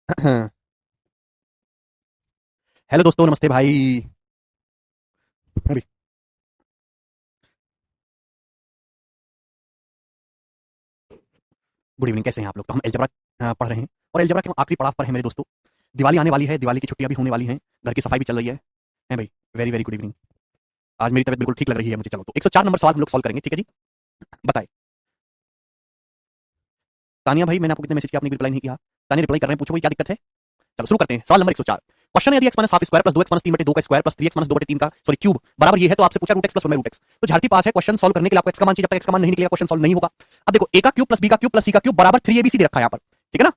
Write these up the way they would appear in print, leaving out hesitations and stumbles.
Hello दोस्तों, नमस्ते भाई। अरे, गुड इवनिंग। कैसे हैं आप लोग? तो हम अलजेब्रा पढ़ रहे हैं और अलजेब्रा के आखिरी पड़ाव पर हैं मेरे दोस्तों। दिवाली आने वाली है, दिवाली की छुट्टियां भी होने वाली हैं, घर की सफाई भी चल रही है भाई। Very very good evening. आज मेरी तबीयत बिल्कुल ठीक लग रही है मुझे। चलो, तो 104 नंबर सवाल हम लोग सॉल्व करेंगे, ठीक है जी? बताइए। तानिया भाई, मैंने आपको कितने मैसेज किया, आपने रिप्लाई नहीं किया। तानिया रिप्लाई कर रहे हैं, पूछो भाई क्या दिक्कत है। चलो शुरू करते हैं। सवाल नंबर 104। क्वेश्चन है, यदि x minus half square plus 2x minus 3/2 का स्क्वायर प्लस 3x माइनस 2/3 का सॉरी क्यूब बराबर ये है, तो आपसे पूछा root x plus 1 root x। तो झारती पास है। क्वेश्चन सॉल्व करने के लिए आपको x का मान चाहिए, जब तक x का मान नहीं निकलेगा क्वेश्चन सॉल्व नहीं होगा। अब देखो, a का क्यूब प्लस b का क्यूब प्लस c का क्यूब बराबर 3abc दे रखा है यहाँ पर, ठीक है ना?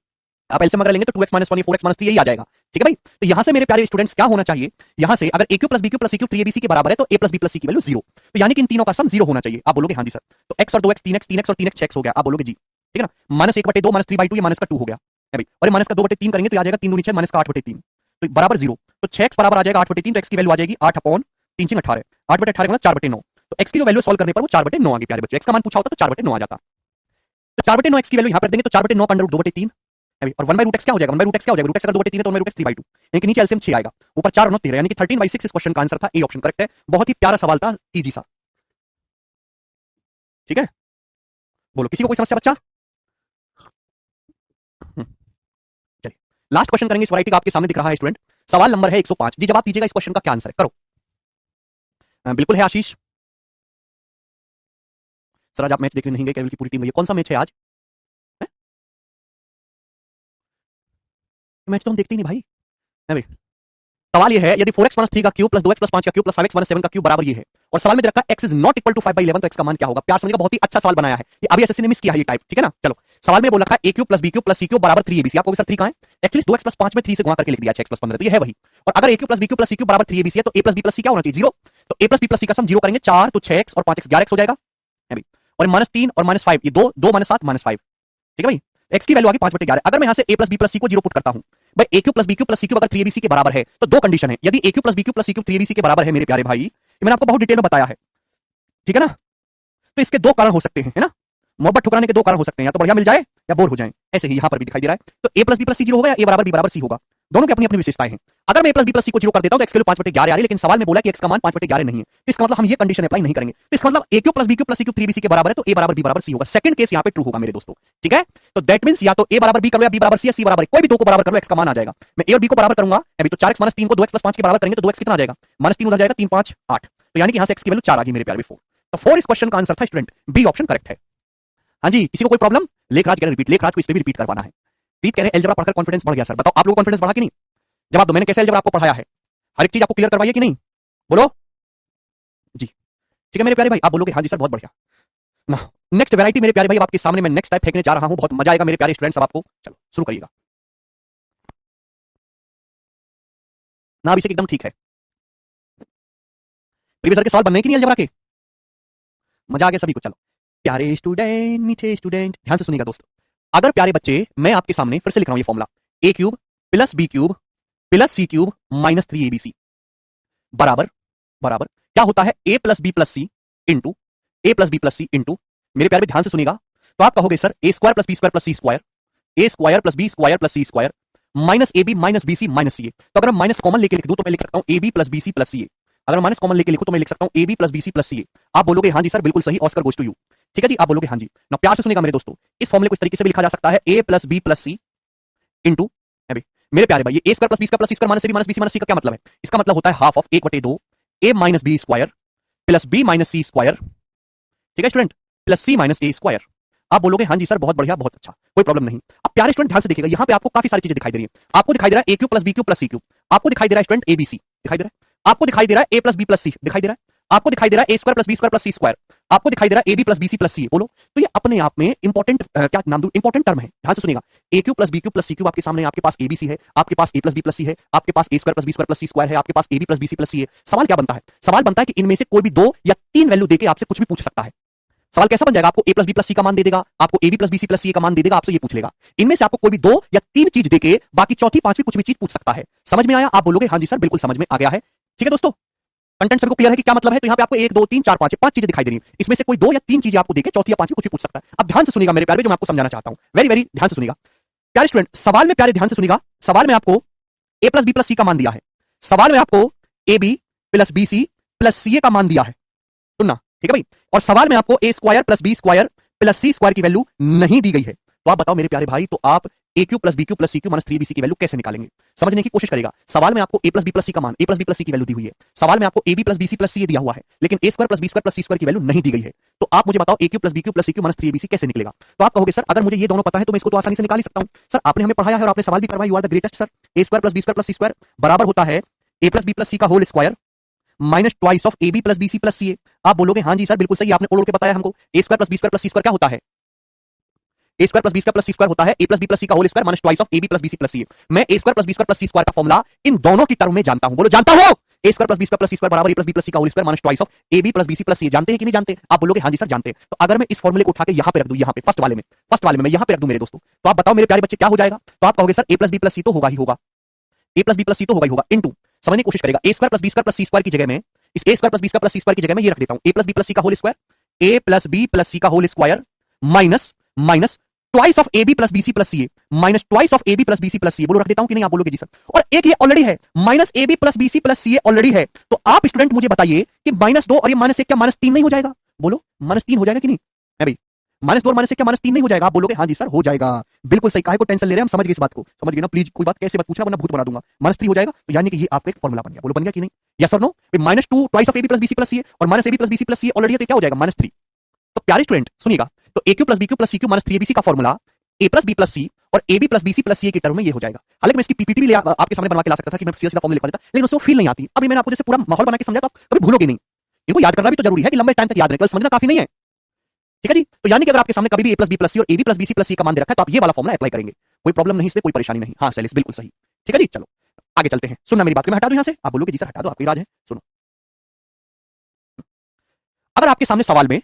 आप एलसीएम अगर लेंगे तो 2x माइनस 1 4x माइनस 3 यही आ जाएगा, ठीक है भाई? तो यहाँ से मेरे प्यारे स्टूडेंट्स क्या होना चाहिए, यहाँ से अगर a cube plus b cube plus c cube 3abc के बराबर है, तो a plus b plus c की वैल्यू 0। तो यानी कि इन तीनों का सम 0 होना चाहिए। आप बोलोगे हाँ जी सर। तो x और 2x 3x 3x और 3x 6x हो गया। आप बोलोगे जी, ठीक है ना? माइनस 1/2 माइनस 3/2 ये माइनस का 2 हो गया है भाई। और माइनस का 2/3 करेंगे तो आ जाएगा 3 दूनी 6 माइनस का 8/3, तो बराबर 0। तो 6x बराबर आ जाएगा 8/3, तो x की वैल्यू आ जाएगी 8 अपॉन 3 6 18। 8/18 मतलब 4/9। तो x की जो वैल्यू सॉल्व करने पर वो 4/9 आ गई प्यारे बच्चों। x का मान पूछा होता तो 4/9 आ जाता। तो 4/9 x की वैल्यू यहाँ पर देंगे तो 4/9 का अंडर रूट 2/3 है भाई। और 1/√x क्या हो जाएगा? 1/√x क्या हो जाएगा? रूट x अगर 2/3 है तो 1/√x 3/2, यानी कि नीचे एलसीएम 6 आएगा, ऊपर 4 और 9 13, यानी कि 13/6 इस क्वेश्चन का आंसर था। ए ऑप्शन करेक्ट है। बहुत ही प्यारा सवाल था, इजी सा। ठीक है, बोलो किसी को कोई समस्या बच्चा? चलिए, लास्ट क्वेश्चन करेंगे इस वैरायटी का, आपके सामने दिख रहा है स्टूडेंट। सवाल नंबर है 105 जी। जवाब दीजिएगा इस क्वेश्चन का क्या आंसर है, करो। बिल्कुल है आशीष। सर आज आप मैच देखने नहीं गए, केवल की पूरी टीम गई है। कौन सा मैच है आज? मैच तो हम देखते ही नहीं भाई, है भाई। सवाल ये है, यदि 4x माइनस 3 का क्यूब प्लस 2x प्लस 5 का क्यूब प्लस 5x माइनस 7 का क्यूब बराबर ये है, और सवाल में दे रखा x is not equal to 5/11, तो x का मान क्या होगा? प्यार समझिएगा, बहुत ही अच्छा सवाल बनाया है ये। अभी एसएससी ने मिस किया है ये टाइप, ठीक है ना? चलो, सवाल में बोल रखा है a cube plus b cube plus c cube बराबर 3abc। आपको सर 3 कहां है? एक्चुअली 2x प्लस 5 में 3 से गुणा करके लिख दिया 6x प्लस 15, तो ये है वही। और अगर a cube plus b cube plus c cube बराबर 3abc है, तो a plus b plus c क्या होना चाहिए? 0। तो a plus b plus c का सम 0 करेंगे 4, तो 6x और 5x 11x हो जाएगा, है भाई। और माइनस 3 और माइनस 5 ये 2 2 माइनस 7 माइनस 5, ठीक है भाई। x की वैल्यू आ गई 5/11। अगर मैं यहां से a plus b plus c को 0 पुट करता हूं भाई, a cube plus b cube plus c cube अगर 3abc के बराबर है, तो दो कंडीशन है। यदि a cube plus b cube plus c cube 3abc के बराबर है मेरे प्यारे भाई, ये मैंने आपको बहुत डिटेल में बताया है, ठीक है ना? तो इसके दो कारण हो सकते हैं, है ना? मोहब्बत ठुकराने के दो कारण हो सकते हैं, या तो बढ़िया मिल जाए या बोर हो जाए। ऐसे ही यहां पर भी दिखाई दे रहा है। तो a plus b plus c 0 होगा, या a बराबर b बराबर c होगा। दोनों की अपनी अपनी विशेषताएं हैं। अगर मैं a plus b plus c को 0 कर देता हूं तो x की वैल्यू 5/11 आ रही है, लेकिन सवाल में बोला कि x का मान 5/11 नहीं है, तो इसका मतलब हम ये कंडीशन अप्लाई नहीं करेंगे। तो इसका मतलब a cube plus b cube plus c cube 3abc के बराबर है, तो a बराबर b बराबर c होगा। सेकंड केस यहां पे ट्रू होगा मेरे दोस्तों, ठीक है? तो दैट मींस या तो a बराबर b कर लो, या b बराबर c, या c बराबर कोई भी दो को बराबर कर लो, x का मान आ जाएगा। मैं a और b को बराबर करूंगा अभी, तो 4x माइनस 3 को 2x प्लस 5 के बराबर करेंगे तो 2x कितना आ जाएगा? माइनस 3 उधर जाएगा, 3 5 8, तो यानी कि यहां से x की वैल्यू 4 आ गई मेरे प्यारे। 4, तो 4 इस क्वेश्चन का आंसर था स्टूडेंट, बी ऑप्शन करेक्ट है। हाँ जी, किसी को कोई प्रॉब्लम? लेखराज कह रहे रिपीट, लेखराज को इस पे भी रिपीट करवाना है। प्रीत कह रहे अलजेब्रा पढ़कर कॉन्फिडेंस बढ़ गया सर। बताओ आप लोगों को कॉन्फिडेंस बढ़ा कि नहीं? जवाब दो, मैंने कैसे अलजेब्रा आपको पढ़ाया है? हर एक चीज आपको क्लियर करवाइए कि नहीं? बोलो जी। ठीक है मेरे प्यारे भाई, आप बोलोगे हाँ जी सर, बहुत बढ़िया ना। नेक्स्ट वैरायटी मेरे प्यारे भाई, अब आपके सामने मैं नेक्स्ट टाइप फेंकने जा रहा हूं, बहुत मजा आएगा मेरे प्यारे स्टूडेंट्स। अब आपको चलो शुरू करिएगा ना। अभिषेक एकदम ठीक है। प्रीवियस सर के सवाल बनने की नहीं अलजेब्रा के? मजा आ गया सभी को। चलो प्यारे स्टूडेंट, मीठे स्टूडेंट, ध्यान से सुनिएगा दोस्तों। अगर प्यारे बच्चे, मैं आपके सामने फिर से लिख रहा हूं ये formula, a cube plus b cube plus c cube minus 3abc बराबर बराबर क्या होता है? a plus B plus C into A plus B plus C into, मेरे प्यारे ध्यान से सुनिएगा, तो आप कहोगे sir a square plus B square plus C square, a square plus B square plus C square minus A b minus b c minus c a. तो अगर मैं माइनस कॉमन लेके लिख दूं तो मैं लिख सकता हूं a B plus B C plus C a. अगर माइनस कॉमन लेके लिखूं तो मैं लिख सकता हूं a B plus B C plus C a. आप बोलोगे हाँ जी सर बिल्कुल सही, ऑस्कर गोज टू यू। ठीक है जी, आप बोलोगे हाँ जी ना। प्यार से सुनिएगा मेरे दोस्तों, इस फॉर्मूले को इस तरीके से भी लिखा जा सकता है, a plus B plus C into, मेरे प्यारे भाई, ये a square plus B square plus C square minus A b minus b c minus c का क्या मतलब है? इसका मतलब होता है half of 1/2 a minus b square plus b minus c square, ठीक है student, plus C minus a square. आप बोलोगे हाँ जी सर बहुत बढ़िया बहुत अच्छा, कोई प्रॉब्लम नहीं। अब प्यारे स्टूडेंट ध्यान से देखिएगा, यहाँ पे आपको काफी सारी चीजें दिखाई दे रही है। आपको दिखाई दे रहा है ए cube plus B cube plus सी क्यू, आपको दिखाई दे रहा है स्टूडेंट एबीसी दिखाई दे रहा है, आपको दिखाई दे रहा है a plus B plus c दिखाई दे रहा है, आपको दिखाई दे रहा है ए square plus B square plus सी स्क्वायर, आपको दिखाई दे रहा है A B plus B C plus c. बोलो, तो ये अपने आप में इंपॉर्टेंट क्या नाम दूं, इंपॉर्टेंट टर्म है। ध्यान से सुनिएगा, a cube plus B cube plus C cube आपके सामने, आपके पास एबीसी है, आपके पास a plus B plus c है, आपके पास a square plus B square plus C square है, आपके पास a B plus B C plus c है। सवाल क्या बनता है? सवाल बनता है कि इनमें से कोई भी दो या तीन वैल्यू देके आपसे कुछ भी पूछ सकता है। सवाल कैसा बन जाएगा? आपको ए प्लस बी प्लस सी का मान दे देगा, आपको a B plus B C plus सी का मान दे देगा, आपसे ये पूछ लेगा इनमें से आपको कोई भी दो या तीन चीज देके बाकी चौथी पांचवी कुछ भी चीज पूछ सकता है। समझ में आया? आप बोलोगे हाँ जी सर बिल्कुल समझ में आ गया है। ठीक है दोस्तों, कंटेंट सबको क्लियर है कि क्या मतलब है? तो यहाँ पे आपको एक दो तीन चार पांच पांच चीजें दिखाई दे रही है, इसमें से कोई दो या तीन चीजें आपको देके चौथी या पांचवी कुछ भी पूछ सकता है। अब ध्यान से सुनिएगा मेरे प्यारे, जो मैं आपको समझाना चाहता हूं, वेरी वेरी ध्यान से सुनिएगा। प्यारे स्टूडेंट, सवाल में प्यारे ध्यान से सुनिएगा। सवाल में आपको ए प्लस बी प्लस सी का मान दिया है। सवाल में आपको a B plus B C plus C a का मान दिया है। सुनना, ठीक है भाई। और सवाल में आपको a square plus B square plus C square की वैल्यू नहीं दी गई है। तो आप बताओ मेरे प्यारे भाई, तो आप a cube plus B cube plus C cube minus 3bc की वैल्यू कैसे निकालेंगे? समझने की कोशिश करेगा। सवाल में आपको ए प्लस बी प्लस सी का मान, a plus B plus c की वैल्यू दी हुई है। सवाल में आपको a B plus B C plus सी दिया हुआ है, लेकिन a square plus B square plus C square की वैल्यू नहीं दी गई है। तो आप मुझे बताओ ए cube plus B cube plus सी क्यू माइनस 3bc कैसे निकलेगा? तो आप कहोगे सर अगर मुझे ये दोनों पता है तो मैं इसको तो आसानी से निकाल ही सकता हूं। सर आपने हमें पढ़ाया है और आपने सवाल भी करवाया, you are the greatest sir. A square plus B square plus C square बराबर होता है ए प्लस बी प्लस सी का whole square minus twice of A B plus B C plus C a. आप बोलोगे हाँ जी सर बिल्कुल सही, आपने ओढ़ के बताया हमको। A square plus B square plus C square क्या होता है? ए square plus B square plus सी स्क्वायर होता है ए प्लस बी प्लस सी का whole square minus twice of A B plus B C plus C a. मैं a square plus B square plus C square का formula इन दोनों की term में जानता हूं। बोलो जानता हूं। ए square plus B square plus सी स्क्वायर बराबर ए प्लस बी प्लस सी का whole square minus twice of A B plus B C plus c. जानते हैं कि नहीं जानते? आप बोलोगे हाँ जी सर जानते हैं। तो अगर मैं इस फॉर्मूले को उठा के यहां पे रख दूं, यहां पे फर्स्ट वाले में मैं यहां पे रख दूं मेरे दोस्तों, तो आप बताओ मेरे प्यारे बच्चे क्या हो जाएगा? तो आप कहोगे sir a plus B plus c तो होगा ही होगा, a plus B plus c तो होगा ही होगा, इनटू समझने की कोशिश करेगा a square plus B square plus C square की जगह में, इस a square plus B square plus C square की जगह में ये रख देता हूं ए प्लस बी प्लस सी का होल स्क्वायर, ए प्लस बी प्लस सी का whole square minus minus twice of A B plus B C plus C A minus twice of A B plus B C plus c. बोलो रख देता हूं कि नहीं? आप बोलोगे जी सर। और एक ये ऑलरेडी है minus A B plus B C plus C A already है। तो आप स्टूडेंट मुझे बताइए कि माइनस 2 और ये माइनस 1 क्या माइनस 3 नहीं हो जाएगा? बोलो माइनस 3 हो जाएगा कि नहीं है भाई? माइनस 2 और माइनस 1 क्या माइनस 3 नहीं हो जाएगा? आप बोलोगे हाँ जी सर हो जाएगा। बिल्कुल सही। काहे को टेंशन ले रहे हैं, हम समझ गए इस बात को, समझ गए ना? प्लीज कोई बात कैसे मत पूछना वरना भूत बना दूंगा। माइनस 3 हो जाएगा तो यानी कि ये आपका एक फॉर्मूला बन गया। बोलो बन गया कि नहीं? यस और no? Minus 2 twice of A B plus B C plus C a और minus A B plus B C plus C A already है, तो क्या हो जाएगा? माइनस 3। तो प्यारे स्टूडेंट सुनिएगा, तो ए cube plus B cube plus सी क्यू माइनस 3abc का formula a plus B plus c और a B plus B C plus c की टर्म में ये हो जाएगा। हालांकि मैं इसकी पीपीटी भी आपके सामने बनवा के ला सकता था कि मैं सीधा सीधा फॉर्मूला लिख देता, लेकिन उससे फील नहीं आती। अभी मैंने आपको जैसे पूरा माहौल बना के समझा तो आप कभी भूलोगे नहीं। इनको याद करना भी तो जरूरी है कि लंबे टाइम तक याद रहे, समझना काफी नहीं है। ठीक है जी? तो यानी कि अगर आपके सामने कभी भी a plus B plus c और a B plus B C plus सी का मान दे रखा है तो आप ये वाला फॉर्मूला अप्लाई करेंगे, कोई प्रॉब्लम नहीं, इसमें कोई परेशानी नहीं। हाँ सैलिस बिल्कुल सही। ठीक है जी, चलो आगे चलते हैं। सुनना मेरी बात को, मैं हटा दूं यहां से? आप बोलोगे जी सर हटा दो, आपकी राज है। सुनो, अगर आपके सामने सवाल में,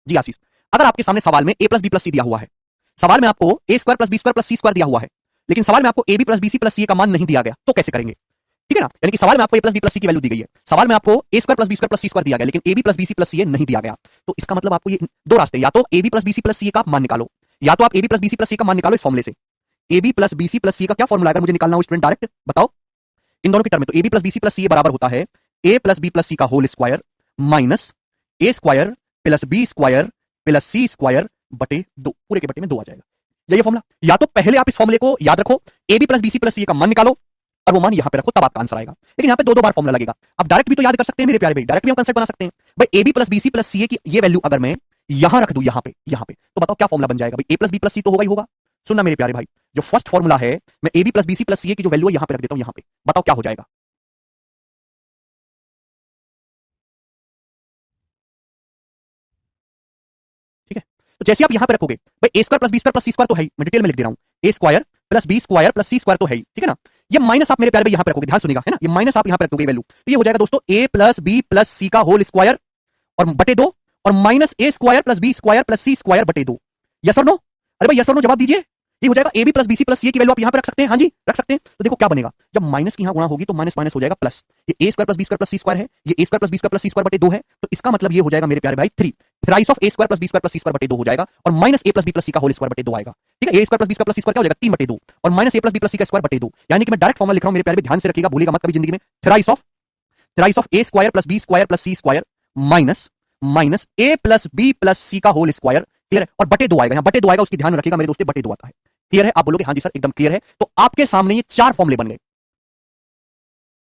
जी आशीष, अगर आपके सामने सवाल में ए प्लस बी प्लस सी दिया हुआ है, सवाल में आपको a square plus B square plus C square दिया हुआ है, लेकिन सवाल में आपको a B plus B C plus सी का मान नहीं दिया गया, तो कैसे करेंगे? ठीक है ना? यानी कि सवाल में आपको ए प्लस बी प्लस सी की वैल्यू दी गई है, सवाल में आपको a square plus B square plus C square दिया गया, लेकिन a B plus B C plus c नहीं दिया गया। तो इसका मतलब आपको ये दो रास्ते, या तो a B plus B C plus सी का मान निकालो, या तो आप a B plus B C plus सी का मान निकालो इस फॉर्मूले से। A B plus B C plus सी का क्या फॉर्मूला, अगर मुझे निकालना हो स्टूडेंट डायरेक्ट बताओ इन दोनों की टर्म में, तो a B plus B C plus सी बराबर होता है ए प्लस बी प्लस सी का whole square minus a square plus B square plus C square बटे 2, पूरे के बटे में 2 आ जाएगा। यही फॉर्मूला। या तो पहले आप इस फॉर्मूले को याद रखो, a B plus B C plus सी का मान निकालो और वो मान यहां पे रखो, तब आपका आंसर आएगा। लेकिन यहां पे दो बार फॉर्मूला लगेगा। आप डायरेक्ट भी तो याद कर सकते हैं मेरे प्यारे भाई, डायरेक्ट भी हम कंसेप्ट बना सकते हैं भाई। A B plus B C plus c की ये वैल्यू अगर मैं यहां रख दूं, यहां पे तो बताओ क्या फॉर्मूला बन जाएगा भाई? ए प्लस बी प्लस सी तो होगा ही होगा। सुनना मेरे प्यारे भाई, जो फर्स्ट फॉर्मूला है, मैं a B plus B C plus c की जो वैल्यू है यहां पे रख देता हूं, यहां पे बताओ क्या हो जाएगा? ठीक है, तो जैसे आप यहां पे रखोगे भाई a square plus B square plus C square तो है ही, मैं डिटेल में लिख दे रहा हूं, ए square plus B square plus सी स्क्वायर तो है ही। ठीक है ना? ये माइनस आप मेरे प्यारे भाई यहां पे रखोगे, ध्यान सुनिएगा, है ना? ये माइनस आप यहां पे रखोगे वैल्यू, तो ये हो जाएगा दोस्तों ए प्लस बी प्लस सी का होल स्क्वायर और बटे 2 और minus a square plus B square plus C square बटे 2। यस और नो? अरे भाई यस और नो जवाब दीजिए। ये हो जाएगा a B plus B C plus c की वैल्यू आप यहां पे रख सकते हैं। हाँ जी रख सकते हैं। तो देखो क्या बनेगा, जब माइनस की यहां गुणा होगी तो माइनस माइनस हो जाएगा प्लस। ये a square plus B square plus C square है, ये a square plus B square plus C square बटे 2 है, तो इसका मतलब ये हो जाएगा मेरे प्यारे भाई 3 thrice of A square plus B square plus C square बटे 2 हो जाएगा और माइनस ए प्लस बी प्लस सी का होल स्क्वायर बटे 2 आएगा। ठीक है, ए square plus B square plus सी स्क्वायर क्या हो जाएगा 3 बटे 2 और माइनस ए प्लस बी प्लस सी का स्क्वायर बटे 2। यानी कि मैं डायरेक्ट फॉर्मूला लिख रहा हूं मेरे प्यारे, ध्यान से रखिएगा, भूलिएगा मत कभी जिंदगी में। Thrice of A square plus B square plus C square minus minus A plus B plus सी का होल स्क्वायर, क्लियर है? और बटे 2 आएगा, यहां बटे 2 आएगा, उसकी ध्यान रखिएगा मेरे दोस्तों, बटे 2 आता है। क्लियर है? आप बोलोगे हाँ जी सर एकदम क्लियर है। तो आपके सामने ये 4 फॉर्मूले बन गए।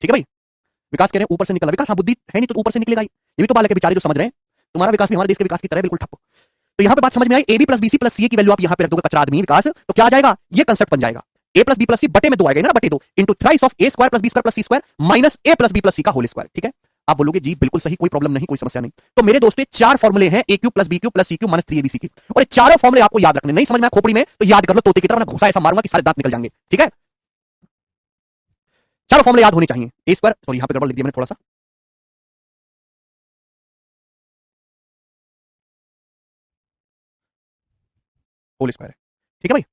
ठीक है भाई, विकास कह रहे हैं ऊपर से निकला, विकास हाँ बुद्धि है नहीं तो ऊपर से निकलेगा, ये भी तो बालक है बेचारे जो समझ रहे हैं। तुम्हारा विकास भी हमारे देश के विकास की तरह बिल्कुल ठप। तो यहां पे बात समझ में आई, a B plus B C plus c की वैल्यू आप यहां पे रख दोगे, कचरा आदमी विकास, तो क्या आ जाएगा? ये कंसेप्ट बन जाएगा ए प्लस बी प्लस सी बटे में 2 आएगा ना, बटे 2 into thrice of A square plus B square plus C square minus A plus B plus सी का होल स्क्वायर। ठीक है, आप बोलोगे जी बिल्कुल सही, कोई प्रॉब्लम नहीं, कोई समस्या नहीं। तो मेरे दोस्तों 4 फॉर्मूले हैं a cube plus B cube plus C cube minus 3abc की, और ये चारों फॉर्मूले आपको याद रखने, नहीं समझ में खोपड़ी में तो याद कर लो तोते की तरह, मैं घुसा ऐसा मारूंगा कि सारे दांत निकल जाएंगे। ठीक है, चारों फॉर्मूले याद होने चाहिए। ए स्क्वायर, सॉरी यहां पे गड़बड़ लिख दिया मैंने थोड़ा सा, होल स्क्वायर है। ठीक है भाई,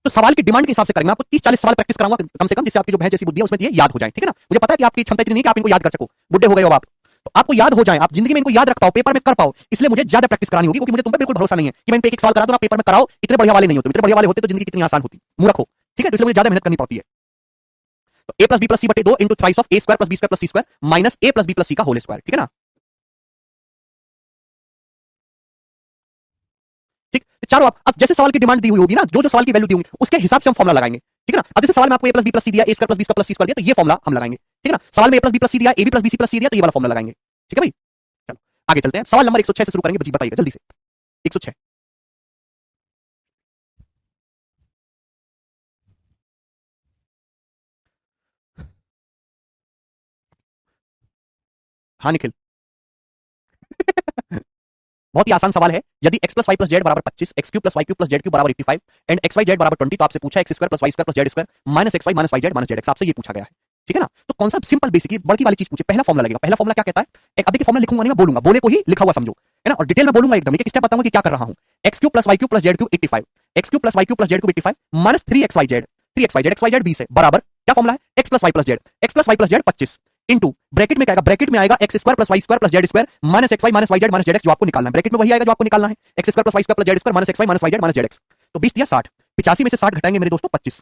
तो सवाल की डिमांड के हिसाब से करेंगे, आपको 30-40 सवाल प्रैक्टिस कराऊंगा कम से कम, जिससे आपकी जो भैंस जैसी बुद्धि है उसमें ये याद हो जाए। ठीक है ना? मुझे पता है कि आपकी क्षमता इतनी नहीं कि आप इनको याद कर सको, बुड्ढे हो गए हो आप। तो आपको याद हो जाए, आप जिंदगी में इनको याद रख पाओ, पेपर में कर पाओ, इसलिए मुझे ज्यादा प्रैक्टिस करानी होगी, क्योंकि मुझे तुम पे बिल्कुल भरोसा नहीं है कि मैं एक एक सवाल करा दूं आप पेपर में कराओ। इतने बढ़िया वाले नहीं होते, इतने बढ़िया वाले होते तो जिंदगी कितनी आसान होती। मूर्ख हो, ठीक है, तो इसलिए मुझे ज्यादा मेहनत करनी पड़ती है। तो ए प्लस बी प्लस सी बटे 2 into thrice of A square plus B square plus C square minus A plus B plus सी का होल स्क्वायर, ठीक है ना। ठीक, तो चारों आप अब जैसे सवाल की डिमांड दी हुई होगी ना, जो जो सवाल की वैल्यू दी होगी उसके हिसाब से हम फॉर्मुला लगाएंगे, ठीक है ना। अब जैसे सवाल में आपको ए प्लस बी प्लस सी दिया, A square plus B square plus C square दिया, तो ये फॉर्मुला हम लगाएंगे, ठीक है ना। सवाल में ए प्लस बी प्लस सी दिया, A B plus B C plus सी दिया, तो ये वाला फॉर्मुला लगाएंगे, ठीक है भाई। चलो आगे चलते हैं, सवाल नंबर 106 से शुरू करेंगे, जी बताइएगा जल्दी से। 106, हाँ निखिल। बहुत ही आसान सवाल है। यदि x plus Y plus Z बराबर 25, X cube plus Y cube plus Z cube बराबर 85 एंड एक्स वाई जेड बराबर 20, तो आपसे पूछा X square plus Y square plus Z square minus X Y minus Y Z minus Z X, आपसे ये पूछा गया है, ठीक है ना। तो कौन सा सिंपल बेसिक बड़की वाली चीज पूछे, पहला फॉर्मुला लगेगा। पहला फॉर्मुला क्या कहता है, एक अब देखिए फॉर्मुला लिखूंगा नहीं मैं, बोलूंगा, बोले को ही लिखा हुआ समझो, है ना। और डिटेल में बोलूंगा एकदम, एक स्टेप बताऊंगा कि क्या कर रहा हूं। X cube plus Y cube plus Z cube 85, X cube plus Y cube plus Z cube 85 minus 3 x Y Z, 3 x Y Z, X Y Z 20 है, बराबर क्या फॉर्मुला है, x plus Y plus Z, X plus Y plus Z 25 into bracket में क्या आएगा, bracket में आएगा X square plus Y square plus Z square minus X Y minus Y Z minus Z X, जो आपको निकालना है। ब्रैकेट में वही आएगा जो आपको निकालना है, x square plus Y square plus Z square minus X Y minus Y Z minus Z X. तो 20 दिया 60, 85 में से 60 घटाएंगे मेरे दोस्तों 25,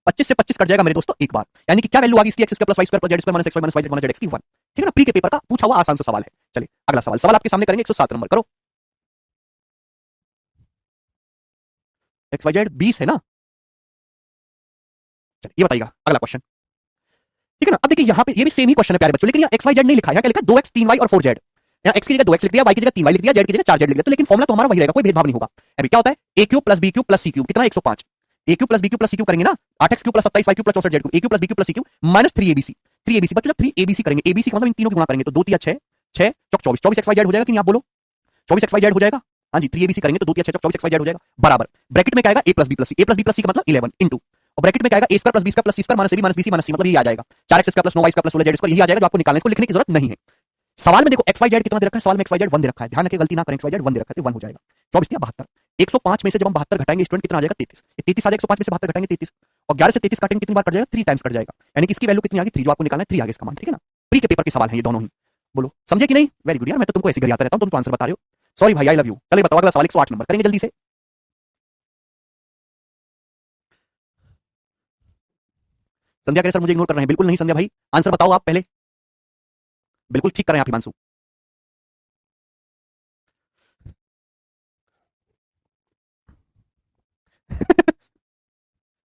25 से 25 कट जाएगा मेरे दोस्तों एक बार, यानी कि क्या वैल्यू आ गई इसकी, X square plus Y square plus Z square minus X Y minus Y Z minus Z X की 1, ठीक है ना। प्री के पेपर का पूछा हुआ आसान सा सवाल है। चलिए अगला सवाल, सवाल आपके सामने करेंगे 107 नंबर, करो। एक्स वाई जेड 20 है ना। चलिए ये बताइएगा अगला क्वेश्चन, ठीक है ना। अब देखिए यहाँ पे ये भी सेम ही क्वेश्चन है प्यारे बच्चों, लेकिन यहाँ एक्स वाई जेड नहीं लिखा है, क्या लिखा है 2x 3y और 4z। यहाँ x की जगह 2x लिख दिया, y की जगह 3y लिख दिया, z की जगह 4z लिख दिया, तो लेकिन फॉर्मुला तो हमारा वही रहेगा, कोई भेदभाव नहीं होगा। अभी क्या होता है a cube plus b cube plus c cube कितना 105, a cube plus b cube plus c cube करेंगे ना 8x cube plus 27y cube plus 64z cube, a cube plus b cube plus c cube minus 3abc, 3abc बच्चों जब 3abc करेंगे, abc का मतलब इन तीनों की गुणा करेंगे तो 2 3 6 6 चौक 24, 24xyz हो जाएगा कि नहीं, आप बोलो 24xyz हो जाएगा। हाँ जी 3abc करेंगे तो 2 3 6 24xyz हो जाएगा, बराबर ब्रैकेट में क्या आएगा a plus b plus c, a plus b plus c का मतलब 11 इंटू, और ब्रैकेट में क्या आएगा a square plus b square plus c square minus ab minus bc minus c, मतलब ये आ जाएगा 4x square plus 9y square plus 16z square, यही आ जाएगा जो आपको निकालना है, इसको लिखने की जरूरत नहीं है। सवाल में देखो एक्स वाई जेड कितना दे रखा है, सवाल में एक्स वाई जेड 1 दे रखा है, ध्यान रखिए गलती ना करें, एक्स वाई जेड 1 दे रखा है तो 1 हो जाएगा, 24 या 72, 105 में से जब हम 72 घटाएंगे स्टूडेंट कितना आ जाएगा 33, 33 आ जाएगा, 105 में से 72 घटाएंगे 33, और 11 से 33 काटेंगे कितनी बार कट जाएगा 3 टाइम्स कट जाएगा, यानी कि इसकी वैल्यू कितनी आ गई 3, जो आपको निकालना है 3 आगे इसका मान, ठीक है ना। प्री के पेपर के सवाल है ये दोनों ही, बोलो समझे कि नहीं, वेरी गुड यार, मैं तो तुमको ऐसे घर आता रहता हूं, तुम तो आंसर बता रहे हो, सॉरी भाई आई लव यू। चलिए बताओ अगला सवाल 108 नंबर करेंगे जल्दी से। संध्या कह रहे सर मुझे इग्नोर कर रहे हैं, बिल्कुल नहीं संध्या भाई, आंसर बताओ आप पहले, बिल्कुल ठीक कर रहे हैं आप हिमांशु।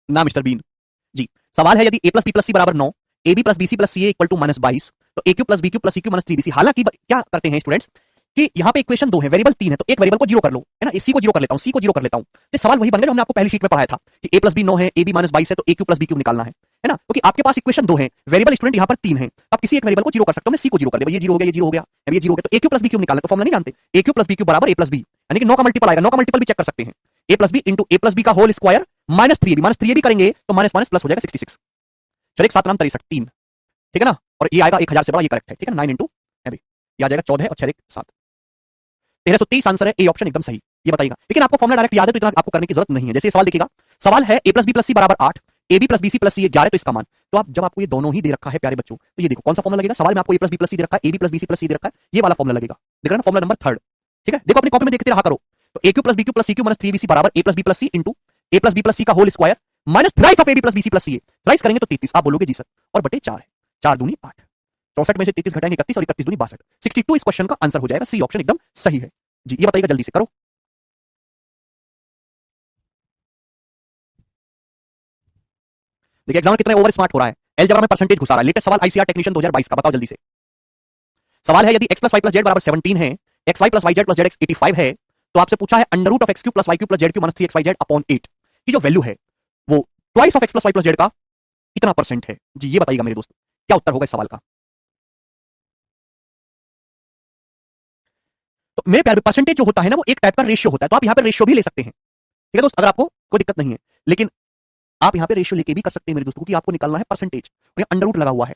ना मिस्टर बीन जी, सवाल है यदि a प्लस बी प्लस सी बराबर 9, A B plus B C plus C equal to minus 22, तो ए cube plus B cube plus सी क्यू माइनस 3bc। हालांकि क्या करते हैं स्टूडेंट्स कि यहाँ पे इक्वेशन 2 है, वेरिएबल 3 है, तो एक वेरिएबल को जीरो कर लो, है ना, सी को जीरो कर लेता हूँ, सी को जीरो कर लेता हूँ, ये सवाल वही बन गया जो हमने आपको पहली शीट में पढ़ाया था कि a प्लस बी 9 है, ए बी माइनस 22 है, तो ए क्यू प्लस बी क्यू निकालना है ना, क्योंकि आपके पास इक्वेशन 2 है, वेरिएबल स्टूडेंट यहाँ पर 3 है, आप किसी एक वेरिएबल को जीरो कर सकते हो, सी को जीरो कर ले, ये जीरो हो गया, ये जीरो हो गया, अब ये जीरो हो गया, तो ए क्यू प्लस बी क्यू निकालना, तो फॉर्मुला नहीं जानते, ए क्यू प्लस बी क्यू बराबर ए प्लस बी, यानी कि 9 का मल्टीपल आएगा, 9 का मल्टीपल भी चेक कर सकते हैं, ए प्लस बी इंटू ए प्लस बी का होल स्क्वायर माइनस 3ab करेंगे तो माइनस माइनस प्लस हो जाएगा 66, चलिए 7 नाम 63 3, ठीक है ना, और ये आएगा 1000 से बड़ा, ये करेक्ट है, ठीक है, 9 इंटू ये आ जाएगा 14 और 6 7, 1330 आंसर है, ए ऑप्शन एकदम सही। ये बताइएगा, लेकिन आपको फॉर्मुला डायरेक्ट याद है तो इतना आपको करने की जरूरत नहीं है। जैसे सवाल देखिएगा, सवाल है a प्लस बी प्लस सी बराबर 8, A B plus B C plus C 11, तो इसका मान, तो आप जब आपको ये दोनों ही दे रखा है प्यारे बच्चों, तो ये देखो कौन सा फॉर्मुला लगेगा, सवाल में आपको a plus B plus C दे रखा है, A B plus B C plus C दे रखा है, ये वाला फॉर्मुला लगेगा, देख रहे हैं ना, फॉर्मुला नंबर 3, ठीक है, देखो अपनी कॉपी में देखते रहा करो, तो ए cube plus B cube plus सी क्यू माइनस 3bc बराबर a plus B plus C into A plus B plus सी का whole square minus thrice of A B plus B C plus C, thrice करेंगे तो 33, आप बोलोगे जी sir, और बटे 4 है, 4 दूनी 8, 64 में से 33 घटाएंगे 31 और 31 दूनी 62, 62 इस क्वेश्चन का आंसर हो जाएगा, सी ऑप्शन एकदम सही है जी। ये बताइएगा जल्दी से करो। देखिए एग्जाम कितने ओवर स्मार्ट हो रहा है, अलजेब्रा में परसेंटेज घुसा रहा है, लेटेस्ट सवाल आईसीआर टेक्नीशियन 2022 का, बताओ जल्दी से। सवाल है यदि x plus Y plus Z बराबर 17 है, x Y plus Y Z plus Z x 85 है, तो आपसे पूछा है under root of X cube plus Y cube plus Z cube minus 3 x Y Z upon 8 की जो वैल्यू है वो twice of X plus Y plus Z का कितना परसेंट है जी, ये बताइएगा मेरे दोस्त, क्या उत्तर होगा इस सवाल का। तो मेरे प्यार परसेंटेज जो होता है ना वो एक टाइप का रेशियो होता है, तो आप यहाँ पे रेशियो भी ले सकते हैं, ठीक है दोस्त, अगर आपको कोई दिक्कत नहीं है, लेकिन आप यहाँ पे रेशियो लेके भी कर सकते हैं मेरे दोस्तों, क्योंकि आपको निकालना है परसेंटेज, और यहाँ अंडर रूट लगा हुआ है,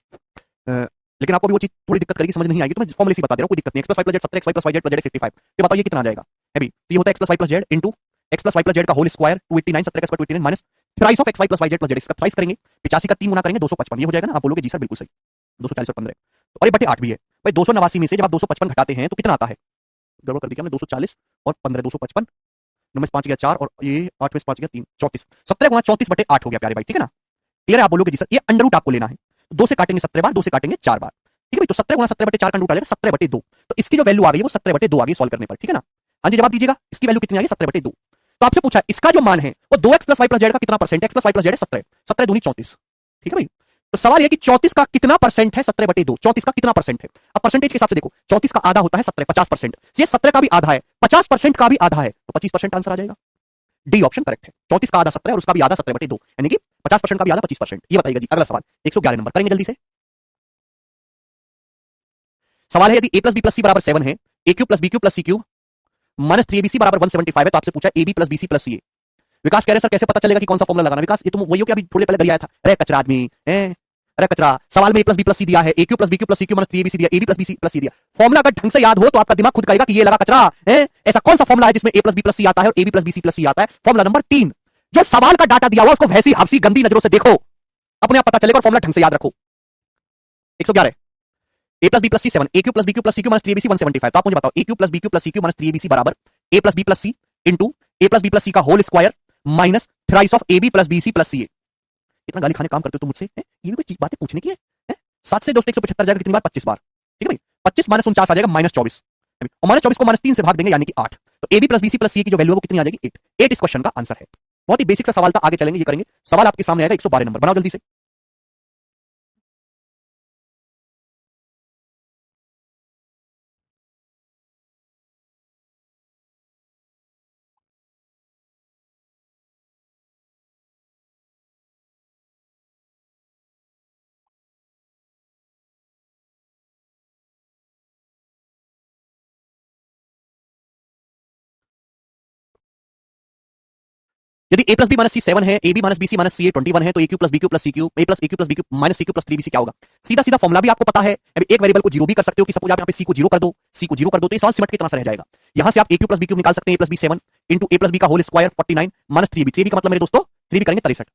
लेकिन आपको भी वो चीज थोड़ी दिक्कत करेगी, समझ नहीं आएगी, तो मैं फॉर्मूले से बता दे रहा हूँ, कोई दिक्कत नहीं, x plus Y plus z 17 x Y plus Y Z plus Z x 85, तो बताओ ये कितना आ जाएगा, है भी, तो ये होता है x plus Y plus Z into x plus Y plus Z का होल स्क्वायर 289 17 का स्क्वायर 289 minus thrice of x Y plus Y Z plus Z x का थ्राइस करेंगे, 85 का 3 गुना करेंगे 255, ये हो जाएगा ना, आप बोलोगे जी सर बिल्कुल सही, 240 और 15, और ये बटे 8 भी है भाई। 289 में से जब आप 255 घटाते हैं तो कितना आता है? गड़बड़ कर दी क्या हमने? 240 और 15 255, 9 में से 5 गया 4 और ये 8 में से 5 गया 3, 34। 17 गुणा 34 बटे 8 हो गया प्यारे भाई, ठीक है ना? क्लियर है? आप बोलोगे जी सर ये अंडर रूट आपको लेना है, 2 से काटेंगे 17 बार, 2 से काटेंगे 4 बार, ठीक है भाई। तो 17 गुणा 17 बटे 4 का रूट आ जाएगा 17 बटे 2। तो इसकी जो वैल्यू आ गई है वो 17 बटे 2 आ गई सॉल्व करने पर, ठीक है ना? हाँ जी जवाब दीजिएगा, इसकी वैल्यू कितनी आ गई? 17 बटे 2। तो आपसे पूछा इसका जो मान है वो 2x plus Y plus Z का कितना percent? x plus Y plus z है 17, 17 दूनी 34, ठीक है भाई। तो सवाल ये कि 34 का कितना परसेंट है 17 बटे 2? 34 का कितना परसेंट है? अब परसेंटेज के हिसाब से देखो, 34 का आधा होता है 17, 50%। ये 17 का भी आधा है, 50% का भी आधा है, तो 25% आंसर आ जाएगा। डी ऑप्शन करेक्ट है। 34 का आधा 17 और उसका भी आधा 17 बटे 2, यानी कि 50% का भी आधा 25%। ये बताइएगा जी। अगला सवाल 111 नंबर करेंगे जल्दी से। सवाल है यदि a प्लस बी प्लस सी बराबर 7 है, ए cube plus B cube plus सी क्यू माइनस 3abc बराबर 175 है, तो आपसे पूछा ab plus bc plus ca। विकास कह रहे सर कैसे पता चलेगा कि कौन सा फॉर्मूला लगाना? विकास ये तुम वही हो कि अभी थोड़े पहले घर आया था, अरे कचरा आदमी है, अरे कचरा। सवाल में a प्लस बी प्लस सी दिया है, ए cube plus B cube plus सी क्यू माइनस 3abc दिया, ab प्लस bc प्लस सी दिया। फॉर्मूला अगर ढंग से याद हो तो आपका दिमाग खुद कहेगा कि ये लगा कचरा है। ऐसा कौन सा फॉर्मूला है जिसमें a प्लस बी प्लस सी आता है और ab प्लस bc प्लस सी आता है? Formula number 3। जो सवाल का डाटा दिया हुआ उसको वैसी हफ्सी गंदी नजरों से देखो, अपने आप पता चलेगा और फॉर्मूला ढंग से याद रखो। 111 a plus B plus C 7, A cube plus B cube plus C cube minus 3abc 175। तो आप मुझे बताओ ए cube plus B cube plus सी क्यू माइनस 3abc बराबर a plus B plus C into A plus B plus सी का whole square minus thrice of ab plus bc plus ca। इतना गाली खाने काम करते हो तुम मुझसे, ये भी कोई बातें पूछने की है? 7 से दोस्त 175 जाएगा कितनी बार? 25 बार, ठीक है भाई। 25 माइनस 49 आ जाएगा माइनस 24, और माइनस 24 को माइनस 3 से भाग देंगे यानी कि 8। तो ab plus bc plus c की जो वैल्यू है वो कितनी आ जाएगी? 8। 8 इस क्वेश्चन का आंसर है। बहुत ही बेसिक सा सवाल था, आगे चलेंगे ये करेंगे। सवाल आपके सामने आएगा 112 नंबर, बनाओ जल्दी से। यदि a plus b minus c 7 है, ab minus bc minus ca 21 है, तो a cube plus B cube plus C cube, a plus a cube plus b cube minus c cube plus 3bc क्या होगा? सीधा सीधा फॉर्मुला भी आपको पता है। अभी एक वेरिएबल को जीरो भी कर सकते हो कि सपोज आप यहाँ पे c को जीरो कर दो, c को जीरो कर दो, तो ये सवाल सिमट के इतना सा रह जाएगा। यहाँ से आप a cube plus b cube निकाल सकते हैं, a plus b 7 into a plus b का whole square 49 minus 3b। 3b का मतलब मेरे दोस्तों 3b करेंगे 63,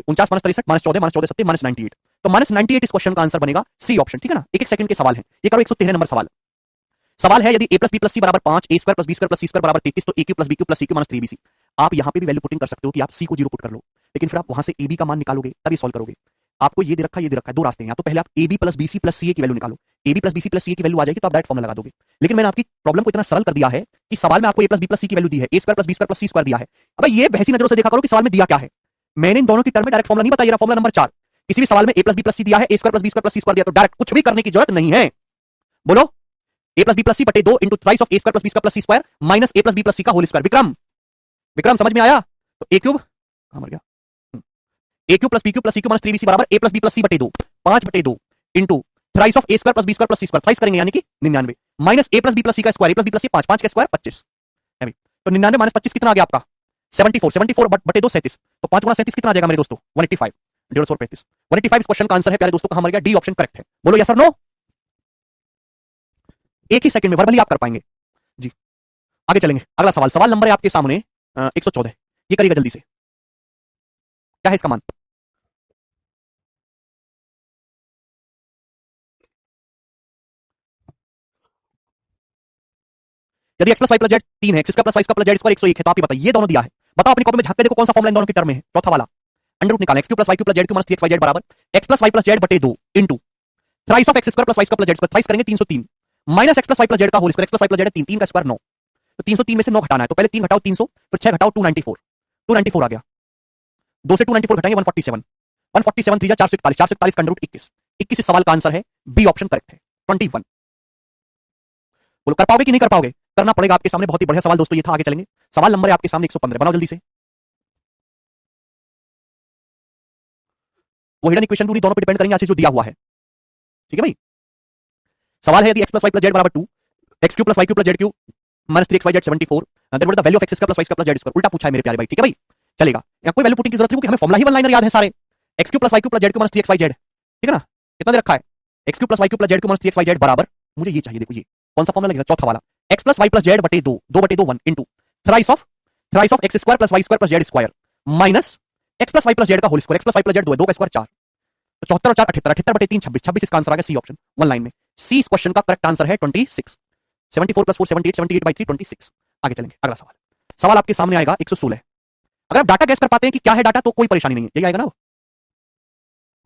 49 माइनस 63 माइनस 14 माइनस 14 7 माइनस 98। तो माइनस 98 इस क्वेश्चन का आंसर बनेगा सी ऑप्शन, ठीक है ना? एक एक सेकंड के सवाल है ये। करो 113 नंबर सवाल। सवाल है यदि a प्लस बी प्लस सी बराबर 5, a square plus B square plus C square बराबर 33, तो a cube plus B cube plus C cube minus 3bc। आप यहां पे भी वैल्यू पुटिंग कर सकते हो कि आप c को जीरो पुट कर लो, लेकिन फिर आप वहां से ab का मान निकालोगे तभी सॉल्व करोगे। आपको ये दे रखा है, दो रास्ते हैं। या तो पहले आप ab plus bc plus ca की वैल्यू निकालो, ab plus bc plus ca की वैल्यू आ जाएगी तो आप डायरेक्ट फॉर्मूला लगा दोगे। लेकिन मैंने आपकी प्रॉब्लम को इतना सरल कर दिया है कि सवाल में आपको a plus B plus c की वैल्यू दी है, a square plus B square plus C square दिया है। अब ये बहसी नजरों से देखा करो कि सवाल में दिया क्या है। मैंने इन दोनों की टर्म में डायरेक्ट फॉर्मूला नहीं बताया, फॉर्मूला नंबर 4। किसी भी सवाल में a प्लस बी प्लस सी दिया है, a square plus B square plus C square दिया, तो डायरेक्ट कुछ भी करने की जरूरत नहीं है। बोलो a प्लस बी प्लस सी बटे 2 into thrice of a square plus B square plus C square minus a plus B plus सी का होल स्क्वायर। विक्रम विक्रम समझ में आया? तो a क्यूब कहां मर गया, a cube plus b cube plus c cube minus 3bc बराबर a प्लस b प्लस सी बटे 2 5 बटे 2 into thrice of a square plus b square plus C square, thrice करेंगे यानी कि 99 minus a plus b plus सी का square, a plus b plus C 5 5 का square 25 है भाई। तो 99 माइनस 25 कितना आ गया आपका? 74 74 बटे 2 37। तो 5 गुना 37 कितना आ जाएगा मेरे दोस्तों? 185 135 185 इस क्वेश्चन का आंसर है प्यारे दोस्तों। कहां मर गया? डी ऑप्शन करेक्ट है। बोलो यस और नो? एक ही सेकंड में वर्बली आप कर पाएंगे जी। आगे चलेंगे, अगला सवाल। सवाल नंबर है आपके सामने 114। ये करिएगा जल्दी से, क्या है इसका मान? यदि x plus Y plus Z 3 है, x square plus Y square plus Z square 101 है, तो आप ही बताइए ये दोनों दिया है। बताओ अपनी कॉपी में झांक के देखो कौन सा फॉर्मूला इन दोनों की टर्म में है। चौथा वाला अंडर रूट निकालना, x cube plus Y cube plus Z cube minus 3x Y Z बराबर x plus Y plus Z बटे 2 into thrice of x square plus Y square plus Z square, thrice करेंगे 303 minus x plus Y plus Z का whole square, x plus Y plus Z 3 3 का square 9। तो 303 में से 9 घटाना है, तो पहले 3 घटाओ 300, फिर 6 घटाओ 294 294 आ गया। 2 से 294 घटाएंगे 147 147 3 441 441 का अंडर रूट 21 21 इस सवाल का आंसर है। बी ऑप्शन करेक्ट है 21। बोलो कर पाओगे कि नहीं कर पाओगे? करना पड़ेगा आपके सामने। बहुत ही बढ़िया सवाल दोस्तों ये था। आगे चलेंगे, सवाल नंबर है आपके सामने 115। बनाओ जल्दी से। वो हिडन इक्वेशन दोनों पे डिपेंड करेंगे ऐसे जो दिया हुआ है, ठीक है भाई। सवाल है यदि x plus Y plus Z बराबर 2 x cube plus Y cube plus Z cube minus 3x Y z 74 then what the value of x square plus Y square plus Z square. उल्टा पूछा है मेरे प्यारे भाई, ठीक है भाई। चलेगा, या कोई वैल्यू पुटिंग की जरूरत नहीं, क्योंकि हमें फॉर्मूला ही वन लाइनर याद है सारे। x cube plus Y cube plus Z cube minus 3x Y z, ठीक है ना? कितना दे रखा है? x cube plus Y cube plus Z cube minus 3x Y Z बराबर, मुझे ये चाहिए। देखो ये कौन सा फॉर्मूला लगेगा? चौथा वाला, x plus Y plus Z बटे 2 2 बटे 2 1 into thrice of x square plus Y square plus Z square minus x plus Y plus Z का whole square, x plus Y plus Z 2 है, 2 का स्क्वायर 4। तो 74 और 4 78, 78 बटे 3 26, 26 इसका आंसर आ गया सी ऑप्शन, वन लाइन में। सी इस क्वेश्चन का करेक्ट आंसर है 26। 74 प्लस 4 78, 78 बाई 3 26। आगे चलेंगे, अगला सवाल। सवाल आपके सामने आएगा 116। अगर आप डाटा गैस कर पाते हैं कि क्या है डाटा तो कोई परेशानी नहीं है, यही आएगा ना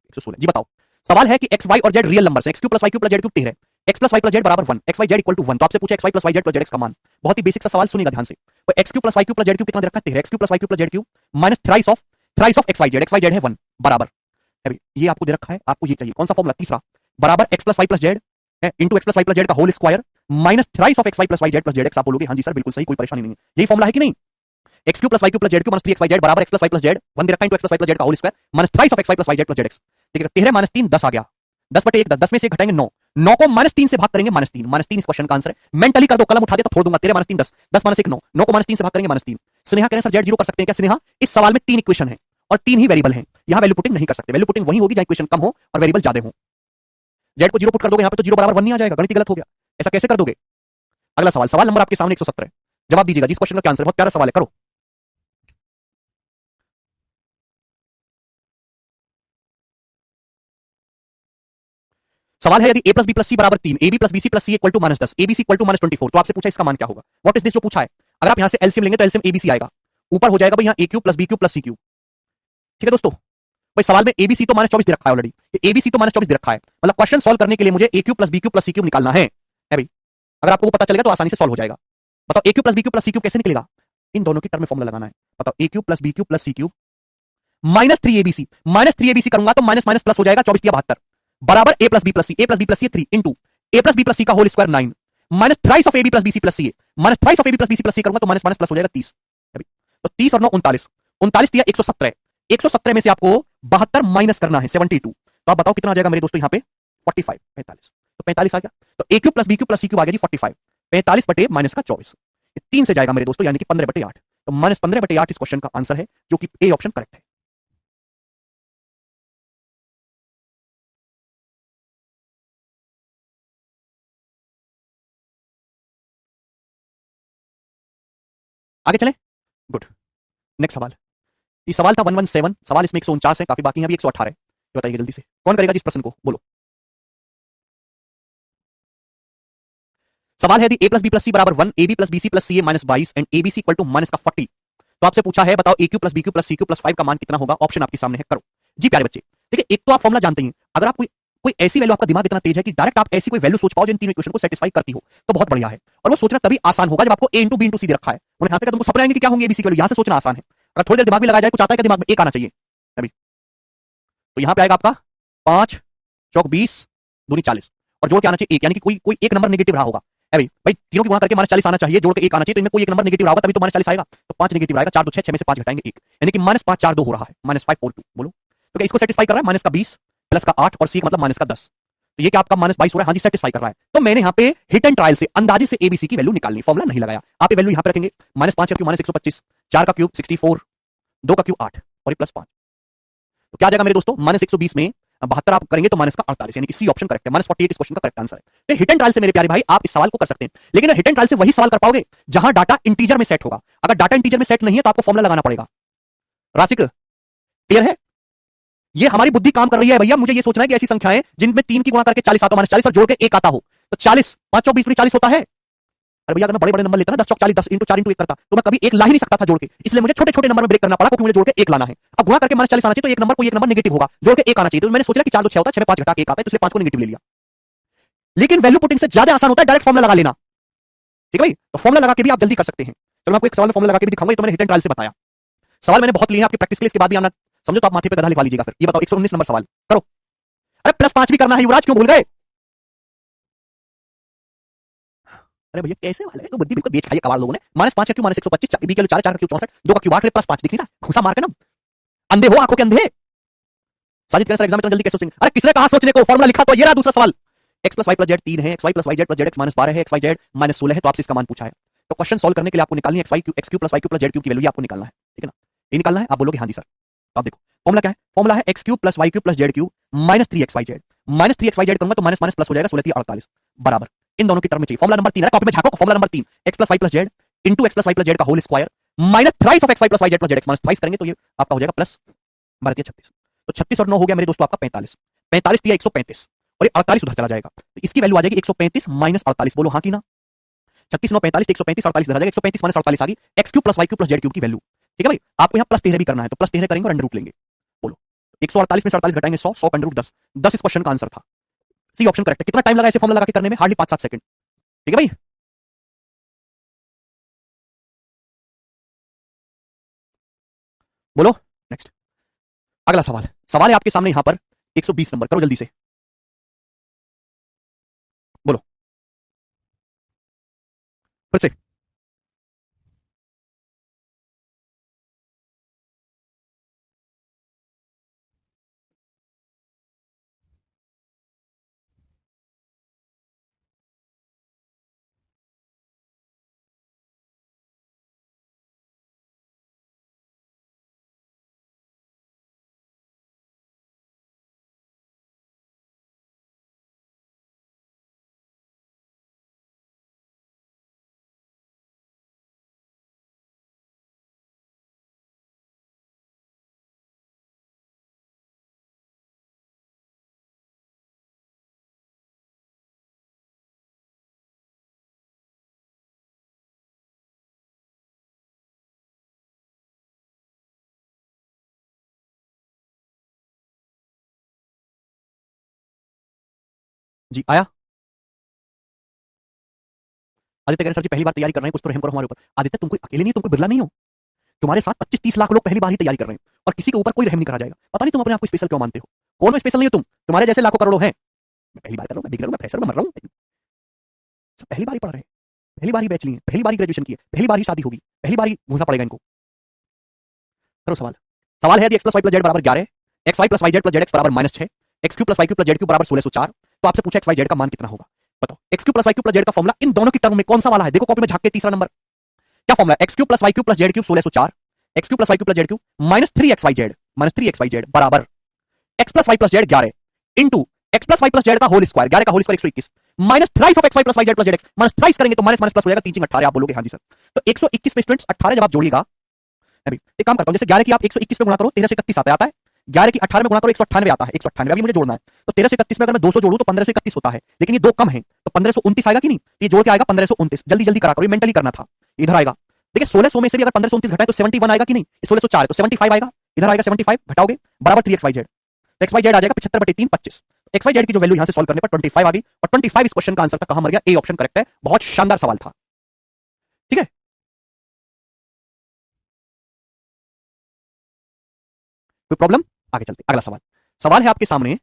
116। जी बताओ, सवाल है कि एक्स वाई और जेड रियल नंबर है, x cube plus Y cube plus Z cube 13, x plus Y plus Z बराबर 1, x Y z equal to 1। तो आपसे पूछा x Y plus Y Z plus Z x का मान। बहुत ही basic सा सवाल, सुनिएगा ध्यान से। तो x cube plus Y cube plus Z cube कितना दे रखा है 13, x cube plus Y cube plus Z cube minus thrice of x Y z है 1 बराबर, अभी ये आपको दे रखा है, आपको ये चाहिए कौन सा फॉर्मूला, तीसरा, बराबर X plus Y plus Z into x plus Y plus Z का whole square minus thrice of x Y plus Y Z plus Z X. आप बोलोगे हाँ जी सर बिल्कुल सही, कोई परेशानी नहीं है, यही फॉर्मूला है कि नहीं। X cube plus Y cube plus Z cube minus 3 x Y Z बराबर X plus Y plus Z 1 दे रखा है into x plus Y plus Z का whole square minus thrice of x Y plus Y Z plus Z X. ठीक है, 13 minus 3 10 आ गया, 10 बटे 1 10, 10 में से एक घटाएंगे 9, 9 को माइनस 3 से भाग करेंगे माइनस 3, माइनस 3 इस क्वेश्चन का आंसर है। मेंटली कर दो, कलम उठा दे तो फोड़ दूंगा, 13 माइनस 3 10, 10 माइनस 1 9, 9 को माइनस 3 से भाग करेंगे माइनस 3। स्नेहा कह रहे हैं सर जेड जीरो कर सकते हैं क्या। स्नेहा इस सवाल में 3 इक्वेशन है और 3 ही वेरिएबल हैं, यहां वैल्यू पुटिंग नहीं कर सकते, वैल्यू पुटिंग वही होगी जहां इक्वेशन कम हो और वेरिएबल ज्यादा हो। जेड को जीरो पुट कर दोगे यहां पे तो जीरो बराबर 1 नहीं आ जाएगा, गणित गलत हो गया, ऐसा कैसे कर दोगे। अगला सवाल, सवाल नंबर आपके सामने 117, जवाब दीजिएगा जिस क्वेश्चन का आंसर, बहुत प्यारा सवाल है, करो। सवाल है यदि a प्लस बी प्लस सी बराबर 3, a B plus B C plus C equal to minus 10, a B C equal to minus 24, तो आपसे पूछा इसका मान क्या होगा। व्हाट इज दिस जो पूछा है, अगर आप यहां से एलसीएम लेंगे तो एलसीएम एबीसी आएगा, ऊपर हो जाएगा भाई यहां A cube plus B cube plus C cube. ठीक है दोस्तों, भाई सवाल में एबीसी तो माइनस 24 दे रखा है ऑलरेडी, एबीसी तो माइनस 24 दे रखा है, मतलब क्वेश्चन सॉल्व करने के लिए मुझे A cube plus B cube plus C cube निकालना है भाई। अगर आपको वो पता चलेगा तो आसानी से सॉल्व हो जाएगा। बताओ A cube plus B cube plus C cube कैसे निकलेगा, इन दोनों की टर्म में फॉर्मूला लगाना है। बताओ A cube plus B cube plus C cube minus 3 ABC, minus 3 ABC करूंगा तो माइनस माइनस प्लस हो जाएगा 24 या 72 बराबर ए plus B plus C, A plus B plus C 3 into A plus B plus सी का whole square 9 minus thrice of A B plus B C plus C, minus thrice of A B plus B C plus C करूंगा तो minus minus plus हो जाएगा 30। तो 30 और 9 39, 39 दिया 117, 117 में से आपको 72 माइनस करना है 72, तो आप बताओ कितना आ जाएगा मेरे दोस्तों यहाँ पे 45 45, तो 45 आ गया, तो A cube plus B cube plus C cube आ गया जी 45, 45 बटे माइनस का 24, 3 से जाएगा मेरे दोस्तों यानी कि 15 बटे 8, तो माइनस 15 बटे 8 इस क्वेश्चन का आंसर है, जो कि ए ऑप्शन करेक्ट है। आगे चलें, गुड। नेक्स्ट सवाल, ये सवाल था 117, सवाल इसमें 149 है, काफी बाकी है, अभी 118 है। बताइए जल्दी से कौन करेगा जिस प्रश्न को, बोलो। सवाल है यदि a प्लस बी प्लस सी बराबर 1, A B plus B C plus C A minus 22 and A B C equal to minus का 40, तो आपसे पूछा है बताओ ए cube plus B cube plus सी क्यू प्लस 5 का मान कितना होगा। ऑप्शन आपके सामने है, करो जी प्यारे बच्चे। देखिए एक तो आप फॉर्मुला जानते हैं, अगर आप कोई ऐसी वैल्यू, आपका दिमाग इतना तेज है कि डायरेक्ट आप ऐसी कोई वैल्यू सोच पाओ जिन तीनों इक्वेशन को सेटिस्फाई करती हो, तो बहुत बढ़िया है। और वो सोचना तभी आसान होगा जब आपको ए इंटू बी इंटू सी दे रखा है, उन्हें यहाँ पे तुमको सपने आएंगे कि क्या होंगे एबीसी की वैल्यू, यहाँ से सोचना आसान है। अगर थोड़ी देर दिमाग में लगाया जाए, कुछ आता है कि दिमाग में एक आना चाहिए अभी, तो यहाँ पे आएगा आपका 5 चौक 20 दूनी 40 और जोड़ के आना चाहिए एक, यानी कि कोई कोई एक नंबर नेगेटिव रहा होगा भाई, तीनों की गुणा करके माइनस 40 आना चाहिए, जोड़ के एक आना चाहिए, तो इनमें कोई एक नंबर नेगेटिव रहा होगा तभी तो माइनस 40 आएगा, तो 5 नेगेटिव आएगा, 4 2 6 6 में से 5 घटाएंगे 1, यानी कि माइनस 5 4 2 हो रहा है, माइनस 5 4 2, बोलो। तो क्या इसको सेटिस्फाई कर रहा है, माइनस का 20 प्लस का 8 और सी का मतलब माइनस का 10, तो ये क्या आपका माइनस 22 हो रहा है, हाँ जी सेटिस्फाई कर रहा है। तो मैंने यहाँ पे हिट एंड ट्रायल से अंदाजे से एबीसी की वैल्यू निकालनी, फॉर्मुला नहीं लगाया, आप ये वैल्यू यहाँ पे रखेंगे, माइनस 5 का क्यूब माइनस 125, 4 का क्यूब 64, 2 का क्यूब 8 और प्लस 5, तो क्या आ जाएगा मेरे दोस्तों, माइनस 120 में 72 आप करेंगे तो माइनस का 48, यानी कि सी ऑप्शन करेक्ट है, माइनस 48 इस क्वेश्चन का करेक्ट आंसर है। तो हिट एंड ट्रायल से मेरे प्यारे भाई आप इस सवाल को कर सकते हैं, लेकिन हिट एंड ट्रायल से वही सवाल कर पाओगे जहां डाटा इंटीजर में सेट होगा। अगर डाटा इंटीजर में सेट नहीं है तो आपको फॉर्मुला लगाना पड़ेगा। रासिक क्लियर है, ये हमारी बुद्धि काम कर रही है भैया, मुझे ये सोचना है कि ऐसी संख्याएं जिनमें 3 की गुणा करके 40 आता हो, माइनस 40 और जोड़ के 1 आता हो, तो 40 5 चौक 20 40 होता है। अरे भैया अगर मैं बड़े बड़े नंबर लेता ना 10 चौक 40 10 इंटू 4 इंटू 1 करता तो मैं कभी एक ला ही नहीं सकता था जोड़ के, इसलिए मुझे छोटे छोटे नंबर में ब्रेक करना पड़ा क्योंकि मुझे जोड़ के एक लाना है। अब गुणा करके माइनस 40 आना चाहिए तो एक नंबर कोई एक नंबर नेगेटिव होगा, जोड़ के एक आना चाहिए, तो मैंने सोचा कि 4 2 6 होता है, 6 में 5 घटा के 1 आता है, तो इसलिए 5 को नेगेटिव ले लिया। लेकिन वैल्यू पुटिंग से ज्यादा आसान होता है डायरेक्ट फॉर्मुला लगा लेना, ठीक है भाई, तो फॉर्मुला लगा के भी आप जल्दी कर सकते हैं। चलो मैं आपको एक सवाल में फॉर्मुला लगा के भी दिखाऊंगा, तो मैंने हिट एंड ट्रायल से बताया। सवाल मैंने बहुत लिए हैं आपकी प्रैक्टिस के लिए, इसके बाद भी आना समझो तो आप माथे पे गधा लिखवा लीजिएगा। फिर ये बताओ 119 नंबर सवाल करो। अरे प्लस 5 भी करना है युवराज, क्यों भूल गए। अरे भैया कैसे वाले तो बुद्धि बिल्कुल बेच खाई कबाड़ लोगों ने। माइनस 5 का क्यों माइनस 125, बी के 4 4 का क्यों 64, 2 का क्यों 8 प्लस 5 दिख नहीं रहा, घुसा मार के ना अंधे हो, आंखों के अंधे। साजिद कह सर एग्जाम में जल्दी कैसे सोचेंगे, अरे किसने कहा सोचने को, फॉर्मुला लिखा तो ये रहा दूसरा सवाल। X plus Y plus Z 3 है, x Y plus Y Z plus Z x minus 12 है, एक्स वाई जेड माइनस 16 है, तो आपसे इसका मान पूछा है। तो क्वेश्चन सॉल्व करने के लिए आपको निकालनी है x cube plus Y cube plus Z cube की वैल्यू आपको निकालना है, ठीक है ना, ये निकालना है। आप बोलोगे हाँ जी सर, आप देखो फॉर्मुला क्या है, फॉर्मुला है x cube plus Y cube plus Z cube minus 3 x Y Z, minus 3 x Y z करूंगा तो माइनस माइनस प्लस हो जाएगा 16 48 बराबर इन दोनों की टर्म में चाहिए। फॉर्मुला नंबर 3 है, कॉपी में झांको, formula number 3 X plus Y plus Z into x plus Y plus Z का whole square minus thrice of x Y plus Z करेंगे तो ये आपका हो जाएगा प्लस 12 36, तो 36 और 9 हो गया मेरे दोस्तों आपका 45। 45 दिया 135 और ये 48 उधर चला जाएगा, तो इसकी वैल्यू आ जाएगी 135 माइनस 48। बोलो हाँ कि ना? 36 9 45 135 48 इधर आ जाएगा, 135 माइनस 48 आ गई x cube plus Y cube plus Z cube की वैल्यू। ठीक है भाई, आपको यहाँ प्लस 13 भी करना है तो प्लस 13 करेंगे और अंडर रूट लेंगे। बोलो 148 में से 48 घटाएंगे 100, 100 अंडर रूट 10, 10 इस क्वेश्चन का आंसर था। सी ऑप्शन करेक्ट है। कितना टाइम लगा इसे फॉर्मूला लगा के करने में? Hardly 5-7 second. ठीक है भाई, बोलो नेक्स्ट। अगला सवाल, सवाल है आपके सामने यहां पर 120 नंबर, करो जल्दी से, बोलो फिर से। जी आया? आदित्य कह रहे सर जी पहली बार तैयारी कर रहे हैं, कुछ तो रहम करो हमारे ऊपर। आदित्य तुम कोई अकेले नहीं हो, तुम कोई बिरला नहीं हो, तुम्हारे साथ 25-30 लाख लोग पहली बार ही तैयारी कर रहे हैं और किसी के ऊपर कोई रहम नहीं करा जाएगा। पता नहीं तुम अपने आप को स्पेशल क्यों मानते हो? कौन स्पेशल नहीं हो तुम? तुम्हारे जैसे लाखों करोड़ों हैं। मैं पहली बार कर रहा हूं, मैं बिगनर हूं, मैं फ्रेशर हूं, मैं मर रहा हूं। सब पहली बार ही पढ़ रहे हैं, पहली बार ही बैच लिए, पहली बार ही ग्रेजुएशन की है, पहली बार ही शादी होगी, पहली बार ही घूसा पड़ेगा इनको। करो सवाल। सवाल है यदि x plus Y plus Z बराबर 11, x Y plus Y Z plus Z x बराबर -6, x cube plus Y cube plus Z cube बराबर 1604, तो आपसे पूछा एक्स वाई जेड का मान कितना होगा? बताओ x cube plus Y cube plus Z का फॉर्मुला इन दोनों की टर्म में कौन सा वाला है? देखो कॉपी में झांक के तीसरा नंबर क्या फॉर्मुला है? X cube plus Y cube plus Z cube 1604, X cube plus Y cube plus Z cube -3 x Y Z बराबर X plus Y plus Z 11 into x plus Y plus Z का whole square, 11 का whole square 121 minus thrice of x Y plus Y Z plus Z x, minus thrice करेंगे तो minus minus plus हो जाएगा, 3 3 18। आप बोलोगे हाँ जी sir. तो 121 में स्टूडेंट्स 18 जब आप जोड़िएगा, अभी एक काम करता हूं, जैसे 11 की आप 121 पे गुणा करो 13 से 31 आता है, 11 की 18 में गुणा करो 198 आता है, 198 अभी मुझे जोड़ना है। तो 13 से 31 में अगर मैं 200 जोड़ूं तो 1531 होता है, लेकिन ये दो कम है तो 1529 आएगा कि नहीं? ये जोड़ के आएगा 1529। जल्दी जल्दी करा करो, ये मेंटली करना था। इधर आएगा, देखिए 1600 में से भी अगर 1529 घटाए तो 71 आएगा कि नहीं? 1604 तो 75 आएगा, इधर आएगा 75 घटाओगे बराबर 3xyz, एक्स वाई जेड आ जाएगा 75/3 25। एक्स वाई जेड की जो वैल्यू यहां से सॉल्व करने पर 25 आ गई और 25 इस क्वेश्चन का आंसर था। कहां मर गया? ए ऑप्शन करेक्ट है। बहुत शानदार सवाल था। ठीक है, कोई प्रॉब्लम? आगे चलते अगला सवाल। सवाल है आपके सामने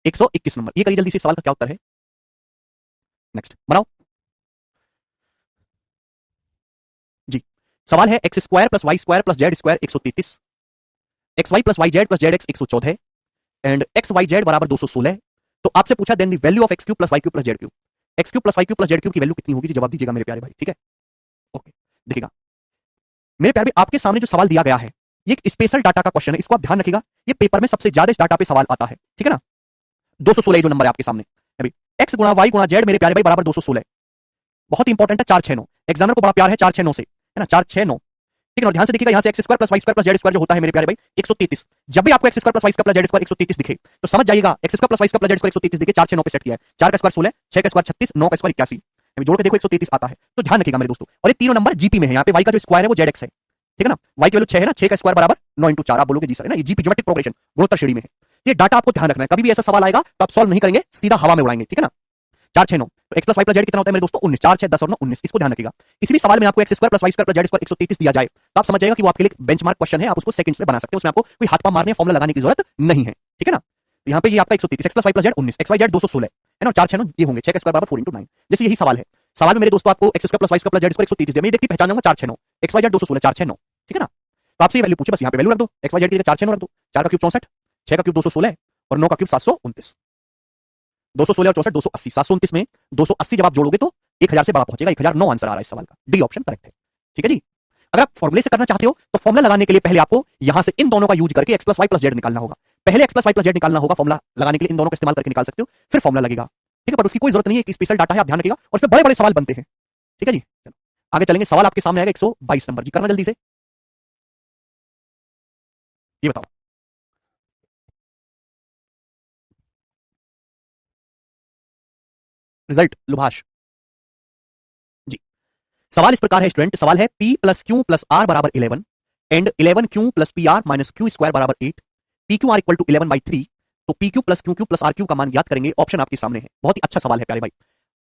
121 नंबर, ये करिए जल्दी से, सवाल का क्या उत्तर है? नेक्स्ट बनाओ जी। सवाल है x square plus Y square plus Z square 133, x Y plus Y Z plus Z x 114 and x Y Z बराबर 216। तो आपसे पूछा then the value of x cube plus Y cube plus Z cube, x cube plus Y cube plus Z cube की value कितनी होगी? जवाब दीजिएगा मेरे प्यारे भाई। ठीक है, ओके, देखिएगा मेरे प्यारे भाई, आपके सामने जो सवाल दिया गया है ये एक स्पेशल डाटा का क्वेश्चन है, इसको आप ध्यान रखिएगा। ये पेपर में सबसे ज्यादा इस डाटा पे सवाल आता है। ठीक है ना? 216 जो नंबर है आपके सामने, अभी एक्स गुणा वाई गुणा जेड मेरे प्यारे भाई बराबर 216। बहुत इंपॉर्टेंट है 469, एग्जामिनर को बड़ा प्यार है 469 से, है ना? 469। ठीक है ना? ध्यान से देखिएगा, यहां से x square plus Y square plus Z square जो होता है मेरे प्यारे भाई 133। जब भी आपको x square plus Y square plus Z square 133 दिखे तो समझ जाइएगा x square plus Y square plus Z square 133 दिखे, 4 6 9 पे सेट किया है। 4 का स्क्वायर 16, 6 का स्क्वायर 36, 9 का स्क्वायर 81, अभी जोड़ के देखो 133 आता है। तो ध्यान रखिएगा मेरे दोस्तों, और ये तीनों नंबर जीपी में है। यहाँ पे वाई का जो स्क्वायर है वो जेड एक्स है। ठीक है ना? वाई की वैल्यू 6 है ना, 6 का स्क्वायर बराबर 9 × 4। आप बोलोगे जी सर, है ना? ये जीपी ज्योमेट्रिक प्रोग्रेशन गुणोत्तर श्रेणी में है। ये डाटा आपको ध्यान रखना है, कभी भी ऐसा सवाल आएगा तो आप सॉल्व नहीं करेंगे, सीधा हवा में उड़ाएंगे। ठीक है ना? 4 6 9, तो x plus Y plus z कितना होता है मेरे दोस्तों? 19। 4 6 10 और 9 19, इसको ध्यान रखिएगा। किसी भी सवाल में आपको x square plus Y square plus Z square 133 दिया जाए तो आप समझ जाएगा कि वो आपके लिए बेंचमार्क क्वेश्चन है, आप उसको सेकंड्स में बना सकते हैं, उसमें आपको कोई हाथ पांव मारने फॉर्मुला लगाने की जरूरत नहीं है। ठीक है ना? तो यहाँ पे ये आपका 133, x plus Y plus z 19, x Y z 216 है ना? 4 6 9 ये होंगे, 6 का स्क्वायर बराबर 4 × 9। जैसे यही सवाल है, सवाल में मेरे दोस्तों आपको x square plus Y square plus Z square 133 दिया, मैं देखती पहचान जाऊंगा 4 6 9, एक्स वाई जेड 216 4 6 9। ठीक है ना? तो आपसे ये वैल्यू पूछे, बस यहाँ पे वैल्यू रख दो, एक्स वाई जेड की जगह 4 6 9 रख दो। 4 का क्यूब 64, 6 का क्यूब 216 और 9 का क्यूब 729। 216 और 64 280, 729 में 280 जब आप जोड़ोगे तो 1000 से बड़ा पहुंचेगा, 1009 आंसर आ रहा है इस सवाल का। डी ऑप्शन करेक्ट है। ठीक है जी? अगर आप फॉर्मूले से करना चाहते हो तो फॉर्मुला लगाने के लिए पहले आपको यहां से इन दोनों का यूज करके x plus Y plus z निकालना होगा। पहले x plus Y plus z निकालना होगा, फॉर्मुला लगाने के लिए इन दोनों का इस्तेमाल करके निकाल सकते हो, फिर फॉर्मुला लगेगा। ठीक है? पर उसकी कोई जरूरत नहीं है, एक स्पेशल डाटा है, आप ध्यान रखिएगा, और इसमें बड़े बड़े सवाल बनते हैं। ठीक है जी? चलो आगे चलेंगे। सवाल आपके सामने आएगा 122 नंबर जी, करना जल्दी से, ये बताओ रिजल्ट लुभाष जी। सवाल इस प्रकार है स्टूडेंट, सवाल है p plus q plus r बराबर 11 and 11 q plus p r minus q square बराबर 8, p q r equal to 11/3, तो p q plus r q का मान ज्ञात करेंगे। ऑप्शन आपके सामने है। बहुत ही अच्छा सवाल है प्यारे भाई।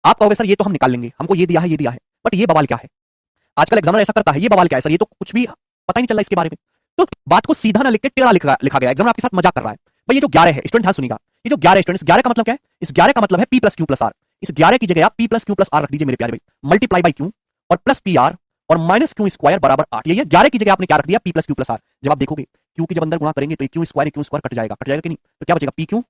आप कहोगे सर ये तो हम निकाल लेंगे, हमको ये दिया है ये दिया है, बट ये बवाल क्या है? आजकल एग्जामिनर ऐसा करता है, ये बवाल क्या है सर, ये तो कुछ भी पता ही नहीं चल रहा इसके बारे में। तो बात को सीधा ना लिख के टेढ़ा लिखा गया। एग्जामिनर आपके साथ मजाक कर रहा है। भाई ये जो 11 है स्टूडेंट ध्यान सुनिएगा, ये जो 11 स्टूडेंट, इस 11 का मतलब क्या है? इस 11 का मतलब है p plus q plus r. इस 11 की जगह आप p plus q plus r रख दीजिए मेरे प्यारे भाई, मल्टीप्लाई बाई क्यू और प्लस पी आर और माइनस क्यू स्क्वायर बराबर 8। ये 11 की जगह आपने क्या रख दिया? p plus q plus r. जब आप देखोगे क्यू की जब अंदर गुणा करेंगे तो क्यू स्क्वायर कट जाएगा कि नहीं? तो क्या बचेगा? P q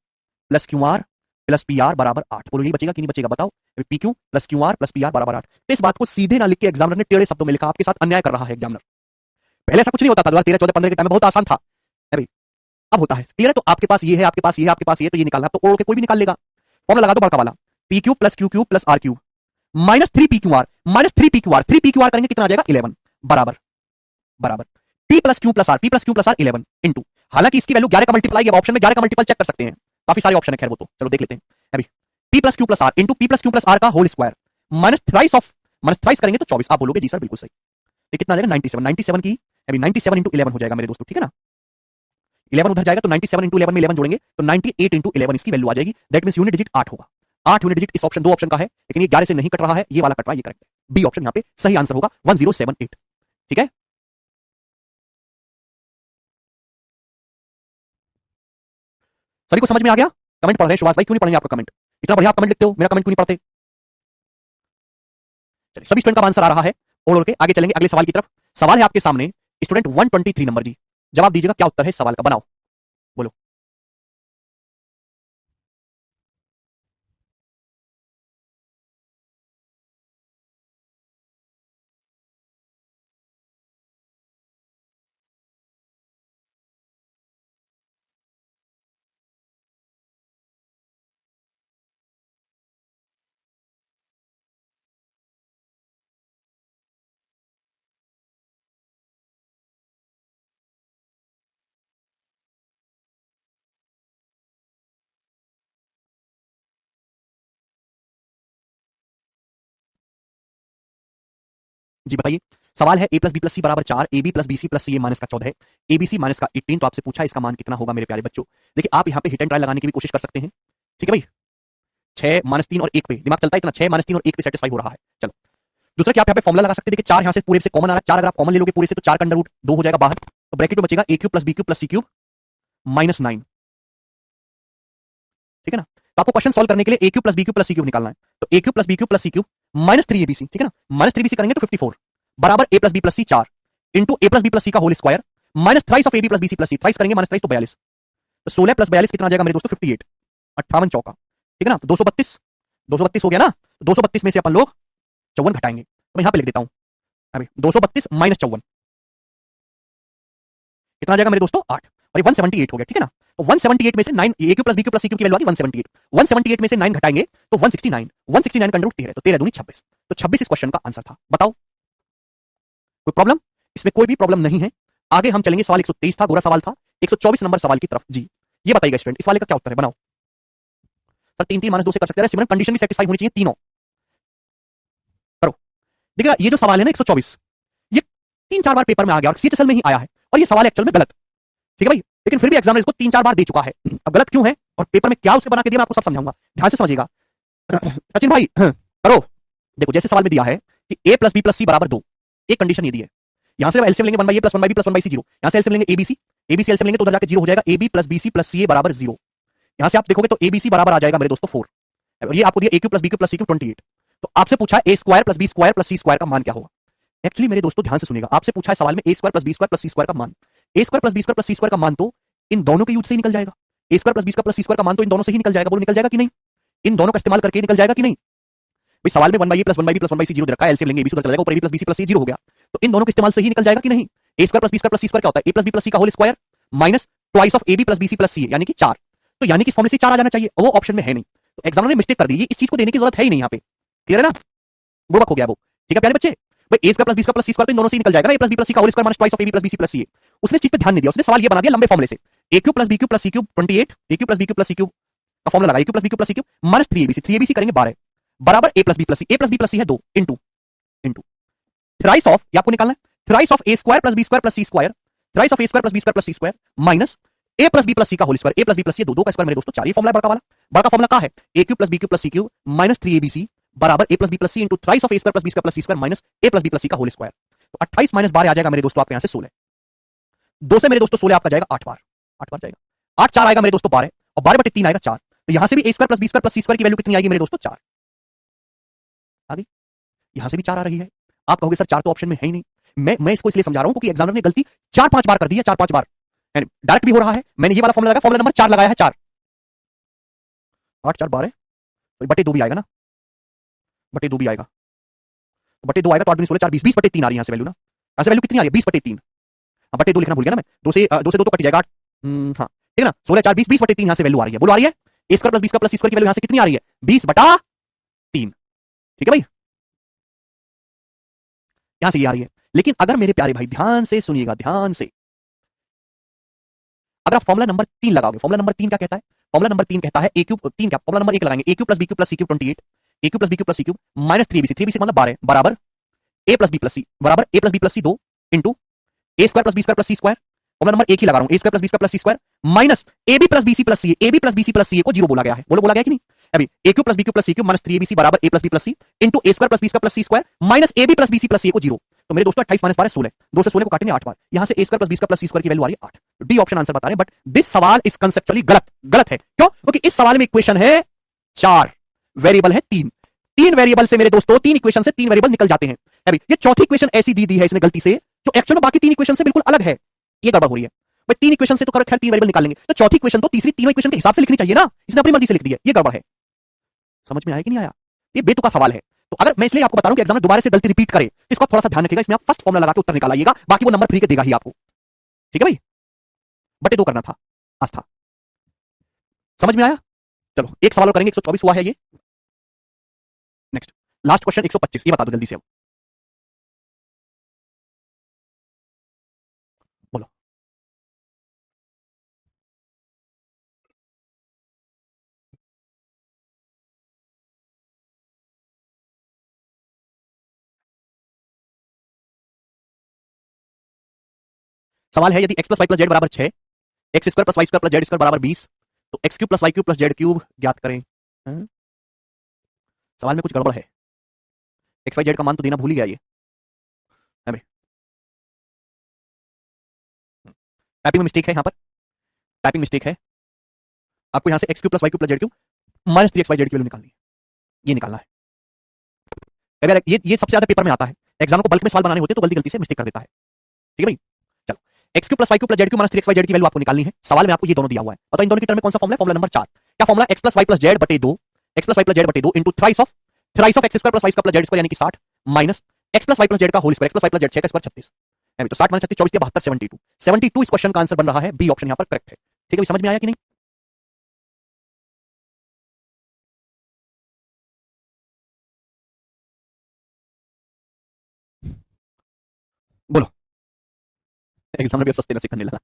plus Q R plus p are बराबर 8। बोलो यही बचेगा कि नहीं बचेगा? बताओ। P q plus Q R plus p are बराबर 8। तो इस बात को सीधे ना लिख के एग्जामिनर ने टेढ़े शब्दों में लिखा, आपके साथ अन्याय कर रहा है एग्जामिनर। पहले ऐसा कुछ नहीं होता था, 2013 14 15 के टाइम में बहुत आसान था भाई, अब होता है। क्लियर है? तो आपके पास ये है, आपके पास ये है, आपके पास ये, तो ये निकालना तो ओढ़ के कोई भी निकाल लेगा। फॉर्मूला लगा दो बड़का वाला, p q plus r q minus 3 p q r minus 3 p q r, 3 p q r करेंगे कितना आ जाएगा? 11 बराबर बराबर p plus q plus r 11 into, हालांकि इसकी वैल्यू 11 का मल्टीप्लाई है, ऑप्शन में 11 का मल्टीपल चेक कर सकते हैं, काफी सारे ऑप्शन है, खैर वो तो चलो देख लेते हैं अभी। p plus q plus r into p plus q plus r का होल स्क्वायर माइनस थ्राइस करेंगे तो 24। आप बोलोगे जी सर बिल्कुल सही, ये कितना आ जाएगा? 97 की अभी 97 इंटू 11 हो जाएगा मेरे दोस्तों, ठीक है ना? 11 उधर जाएगा तो 97 इंटू 11 में 11 जोड़ेंगे तो 98 इंटू 11 इसकी वैल्यू आ जाएगी। दैट मींस यूनिट डिजिट 8 होगा। 8 यूनिट डिजिट इस ऑप्शन, दो ऑप्शन का है, लेकिन ये 11 से नहीं कट रहा है, ये वाला कट रहा है, ये करेक्ट है। बी ऑप्शन यहाँ पे सही आंसर होगा 1078। ठीक है, सभी को समझ में आ गया? कमेंट पढ़ रहे हैं सुभाष भाई, क्यों नहीं पढ़ेंगे आपका कमेंट? इतना बढ़िया आप कमेंट लिखते हो, मेरा कमेंट क्यों नहीं पढ़ते? चलिए सभी स्टूडेंट का आंसर आ रहा है, ओढ़ के आगे चलेंगे अगले सवाल की तरफ। सवाल है आपके सामने स्टूडेंट 123 नंबर जी, जवाब दीजिएगा क्या उत्तर है इस सवाल का, बनाओ बोलो। जी बताइए, सवाल है a प्लस बी प्लस सी बराबर 4, a B plus B C plus C A minus का 14 है, ए बी सी माइनस का 18, तो आपसे पूछा इसका मान कितना होगा मेरे प्यारे बच्चों। देखिए आप यहाँ पे हिट एंड ट्राई लगाने की भी कोशिश कर सकते हैं, ठीक है भाई। 6 माइनस 3 और 1 पे दिमाग चलता है इतना, 6 माइनस 3 और 1 पे सेटिस्फाई हो रहा है। चलो दूसरा क्या आप यहाँ पे फॉर्मुला लगा सकते हैं। देखिए 4 यहाँ से पूरे से कॉमन आ रहा है, 4 अगर आप कॉमन ले लोगे पूरे से तो 4 का अंडर रूट 2 हो जाएगा बाहर, तो ब्रैकेट में बचेगा a cube plus B cube plus C cube minus 9। ठीक है ना? तो आपको क्वेश्चन सॉल्व करने के लिए a cube plus B cube plus C cube निकालना है, तो a cube plus B cube plus C cube minus 3 abc, ठीक है ना? माइनस 3 abc करेंगे तो 54 बराबर a plus B plus C 4 into a plus B plus सी का whole square minus thrice of A B plus B C plus C, thrice करेंगे minus thrice तो 42, तो 16 प्लस 42 कितना आ जाएगा मेरे दोस्तों? 58, 58 चौका, ठीक है ना? तो 232 हो गया ना? 232 में से अपन लोग 54 घटाएंगे, तो मैं यहाँ पे लिख देता हूँ अभी 232 माइनस 54 कितना आ जाएगा मेरे दोस्तों? 8, और ये 178 हो गया, ठीक है ना? तो 178 में से 9 A cube plus B cube plus C cube की वैल्यू आ गई 178, 178 में से 9 घटाएंगे तो 169, 169 का अंडर रूट 13, तो 13 दूनी 26, तो 26 इस क्वेश्चन का आंसर था। बताओ कोई प्रॉब्लम? इसमें कोई भी प्रॉब्लम नहीं है। आगे हम चलेंगे, सवाल 123 था, बुरा सवाल था, 124 नंबर सवाल की तरफ जी। ये बताइएगा स्टूडेंट इस वाले का क्या उत्तर है, बनाओ। सर 3 3 -2 से कर सकते हैं, सिमरन कंडीशन भी सेटिस्फाई होनी चाहिए तीनों। करो, देखिएगा ये जो सवाल है ना 124, ये 3-4 बार पेपर में आ गया और सीएचएसएल में ही आया है, और ये सवाल एक्चुअल में गलत, ठीक है भाई, लेकिन फिर भी एग्जामिनर इसको 3-4 बार दे चुका है। अब गलत क्यों है और पेपर में क्या उसे बना के दिया मैं आपको सब समझाऊंगा, ध्यान से समझिएगा। सचिन भाई करो, देखो जैसे सवाल में दिया है कि a प्लस बी प्लस सी बराबर 2, एक कंडीशन ये दी है, यहां से एलसीएम लेंगे 1/a plus 1/b plus 1/c 0, यहां से एलसीएम लेंगे एबीसी एलसीएम लेंगे तो उधर जाके 0 हो जाएगा, ab plus bc plus ca बराबर 0। यहां से आप देखोगे तो abc बराबर आ जाएगा मेरे दोस्तों 4, और ये आपको दिया a cube plus b cube plus c cube 28, तो आपसे पूछा है a square plus b square plus c square का मान क्या होगा। एक्चुअली मेरे दोस्तों ध्यान से सुनिएगा, आपसे पूछा है सवाल में a square plus b square plus c square का मान, a square plus b square plus c square का मान तो इन दोनों के यूज से ही निकल जाएगा, a square plus b square plus c square का मान तो इन दोनों से ही निकल जाएगा, बोलो निकल जाएगा कि नहीं? इन दोनों का इस्तेमाल करके निकल जाएगा कि नहीं भाई? सवाल में 1/a plus 1/b plus 1/c 0 रखा है, एलसीएम लेंगे एबीसी उधर चला जाएगा, ऊपर a plus bc plus c 0 हो गया, तो इन दोनों के इस्तेमाल से ही निकल जाएगा कि नहीं? a square plus b square plus c square क्या होता है? a plus b plus c का whole square minus twice of ab plus bc plus c, यानी कि 4, तो यानी कि इस फॉर्मूले से 4 आ जाना चाहिए, वो ऑप्शन में है नहीं, तो एग्जामिनर ने मिस्टेक कर दी, इस चीज को देने की जरूरत है ही नहीं यहाँ पे। क्लियर है ना? बुड़बक हो गया वो, ठीक है प्यारे बच्चे। भाई a square plus b square plus c square तो इन दोनों से ही निकल जाएगा ना, a plus b plus c का whole square minus twice of ab plus bc plus c, उसने चीज पे ध्यान नहीं दिया, उसने सवाल ये बना दिया लंबे फॉर्मूले से, a cube plus b cube plus c cube 28, a cube plus b cube plus c cube का फॉर्मूला लगा, a cube plus b cube plus c cube minus 3abc, 3abc करेंगे 12, बराबर ए plus B plus C. A plus B plus c है 2 into into thrice of, ये आपको निकालना है, thrice of A square plus B square plus C square, thrice of A square plus B square plus C square minus A plus B plus सी का whole square. ए plus B plus C 2 का square मेरे दोस्तों 4। ये formula बड़का वाला, बड़का formula क्या है, A cube plus B cube plus C cube minus 3abc बराबर ए plus B plus C into thrice of A square plus B square plus C square minus A plus B plus सी का whole square. तो 28 minus 12 आ जाएगा मेरे दोस्तों आपके यहां से 16। 2 से मेरे दोस्तों 16 आपका जाएगा 8 बार, 8 बार जाएगा, 8 4 आएगा मेरे दोस्तों 12 और 12 बटे 3 आएगा 4। तो यहां से भी A square plus B square plus C square की वैल्यू कितनी आएगी मेरे दोस्तों 4 आ गई। यहां से भी 4 आ रही है। आप कहोगे सर 4 तो ऑप्शन में है ही नहीं। मैं इसको इसलिए समझा रहा हूं क्योंकि एग्जामिनर ने गलती 4-5 बार कर दी है, 4-5 बार, यानी डायरेक्ट भी हो रहा है। मैंने ये वाला फॉर्मुला लगाया, फॉर्मुला नंबर 4 लगाया है, 4 8 4 12 तो बटे 2 भी आएगा ना, बटे 2 भी आएगा, तो बटे 2 आएगा तो 8 16 4 20 20 बटे 3 आ रही है यहां से वैल्यू ना, यहां से वैल्यू कितनी आ रही है 20 बटे 3। अब बटे 2 लिखना भूल गया ना मैं, 2 से 2 तो कट जाएगा 8, हां ठीक है ना, 16 4 20 20 बटे 3 यहां से वैल्यू आ रही है। बोलो आ रही है, ए square plus B square plus सी स्क्वायर की वैल्यू यहां से कितनी आ रही है 20 बटा 3। ठीक है भाई, यहां से ये आ रही है। लेकिन अगर मेरे प्यारे भाई ध्यान से सुनिएगा, ध्यान से, अगर आप फॉर्मुला नंबर 3 लगाओगे, फॉर्मुला नंबर 3 क्या कहता है, फॉर्मुला नंबर 3 कहता है ए क्यूब, 3 क्या, फॉर्मुला नंबर 1 लगाएंगे, A cube plus B cube plus C cube 28, A cube plus B cube plus C cube minus 3abc, 3abc मतलब 12 बराबर ए प्लस बी प्लस सी बराबर ए plus B plus C 2 into A square plus B square plus C square, formula number 1 ही लगा रहा हूं, ए square plus B square plus C square minus A B plus B C plus C, A B plus B C plus C को 0 बोला गया है। बोलो बोला गया कि नहीं, अभी A cube plus B cube plus C cube minus 3abc बराबर ए plus B plus C into A square plus B square plus C square minus A B plus B C plus C को 0। तो मेरे दोस्तों 28 minus 12 16, 2 से 16 को काटेंगे 8 बार, यहां से A square plus B square plus C square की वैल्यू आ रही है 8। तो डी ऑप्शन आंसर बता रहे हैं, बट दिस सवाल इज कंसेप्चुअली गलत, गलत है। क्यों, क्योंकि इस सवाल में इक्वेशन है 4, वेरिएबल है 3, 3 वेरिएबल से मेरे दोस्तों 3 इक्वेशन से 3 वेरिएबल निकल जाते हैं। अभी ये चौथी इक्वेशन ऐसी दी है इसने गलती से, जो एक्चुअल में बाकी 3 इक्वेशन से बिल्कुल अलग है, ये गड़बड़ हो रही है। भाई 3 इक्वेशन से तो खैर 3 वेरिएबल निकाल लेंगे, तो चौथी इक्वेशन तो तीसरी तीनों इक्वेशन के हिसाब से लिखनी चाहिए ना, इसने अपनी मर्जी से लिख दी है, ये गड़बड़ है। समझ में आया कि नहीं आया, ये बेतुका सवाल है। तो अगर मैं इसलिए आपको बता रहा हूं कि एग्जाम में दोबारा से गलती रिपीट करे तो इसको थोड़ा सा ध्यान रखिएगा, इसमें आप फर्स्ट फॉर्मुला लगा के उत्तर निकाल आइएगा, बाकी वो नंबर फ्री के देगा ही आपको। ठीक है भाई, बटे 2 करना था, आज था, समझ में आया। चलो एक सवाल और करेंगे, 124 हुआ है ये। नेक्स्ट लास्ट क्वेश्चन 125, ये बता दो जल्दी से अब, बोलो। सवाल है यदि x plus Y plus Z बराबर 6, x square plus Y square plus Z square बराबर 20, तो x cube plus Y cube plus Z cube ज्ञात करें। सवाल में कुछ गड़बड़ है, एक्स वाई जेड का मान तो देना भूल ही गया ये हमें, टाइपिंग में मिस्टेक है, यहाँ पर टाइपिंग मिस्टेक है। आपको यहाँ से x cube plus Y cube plus Z cube minus 3xy z की वैल्यू निकालनी है, ये निकालना है। ये सबसे ज्यादा पेपर में आता है, एग्जाम को बल्क में सवाल बनाने होते हैं तो गलती से मिस्टेक कर देता है। ठीक है भाई, चलो x cube plus Y cube plus Z cube minus 3xy z की वैल्यू आपको निकालनी है। सवाल में आपको ये दोनों दिया हुआ है, और इन दोनों के टर्म में कौन सा फॉर्मुला है, फॉर्मुला नंबर 4। क्या formula, X plus Y plus Z बटे 2, X plus Y plus Z बटे 2 into thrice of X square plus Y square plus Z square यानी कि 60 minus X plus Y plus Z का whole square, X plus Y plus Z 6 का square 36, तो 60 minus 36 24 72 72 72 इस question का answer बन रहा है, बी ऑप्शन यहाँ पर करेक्ट है। ठीक है, समझ में आया कि नहीं। बोलो, एग्जाम में भी अब सस्ते नसीब करने लगा।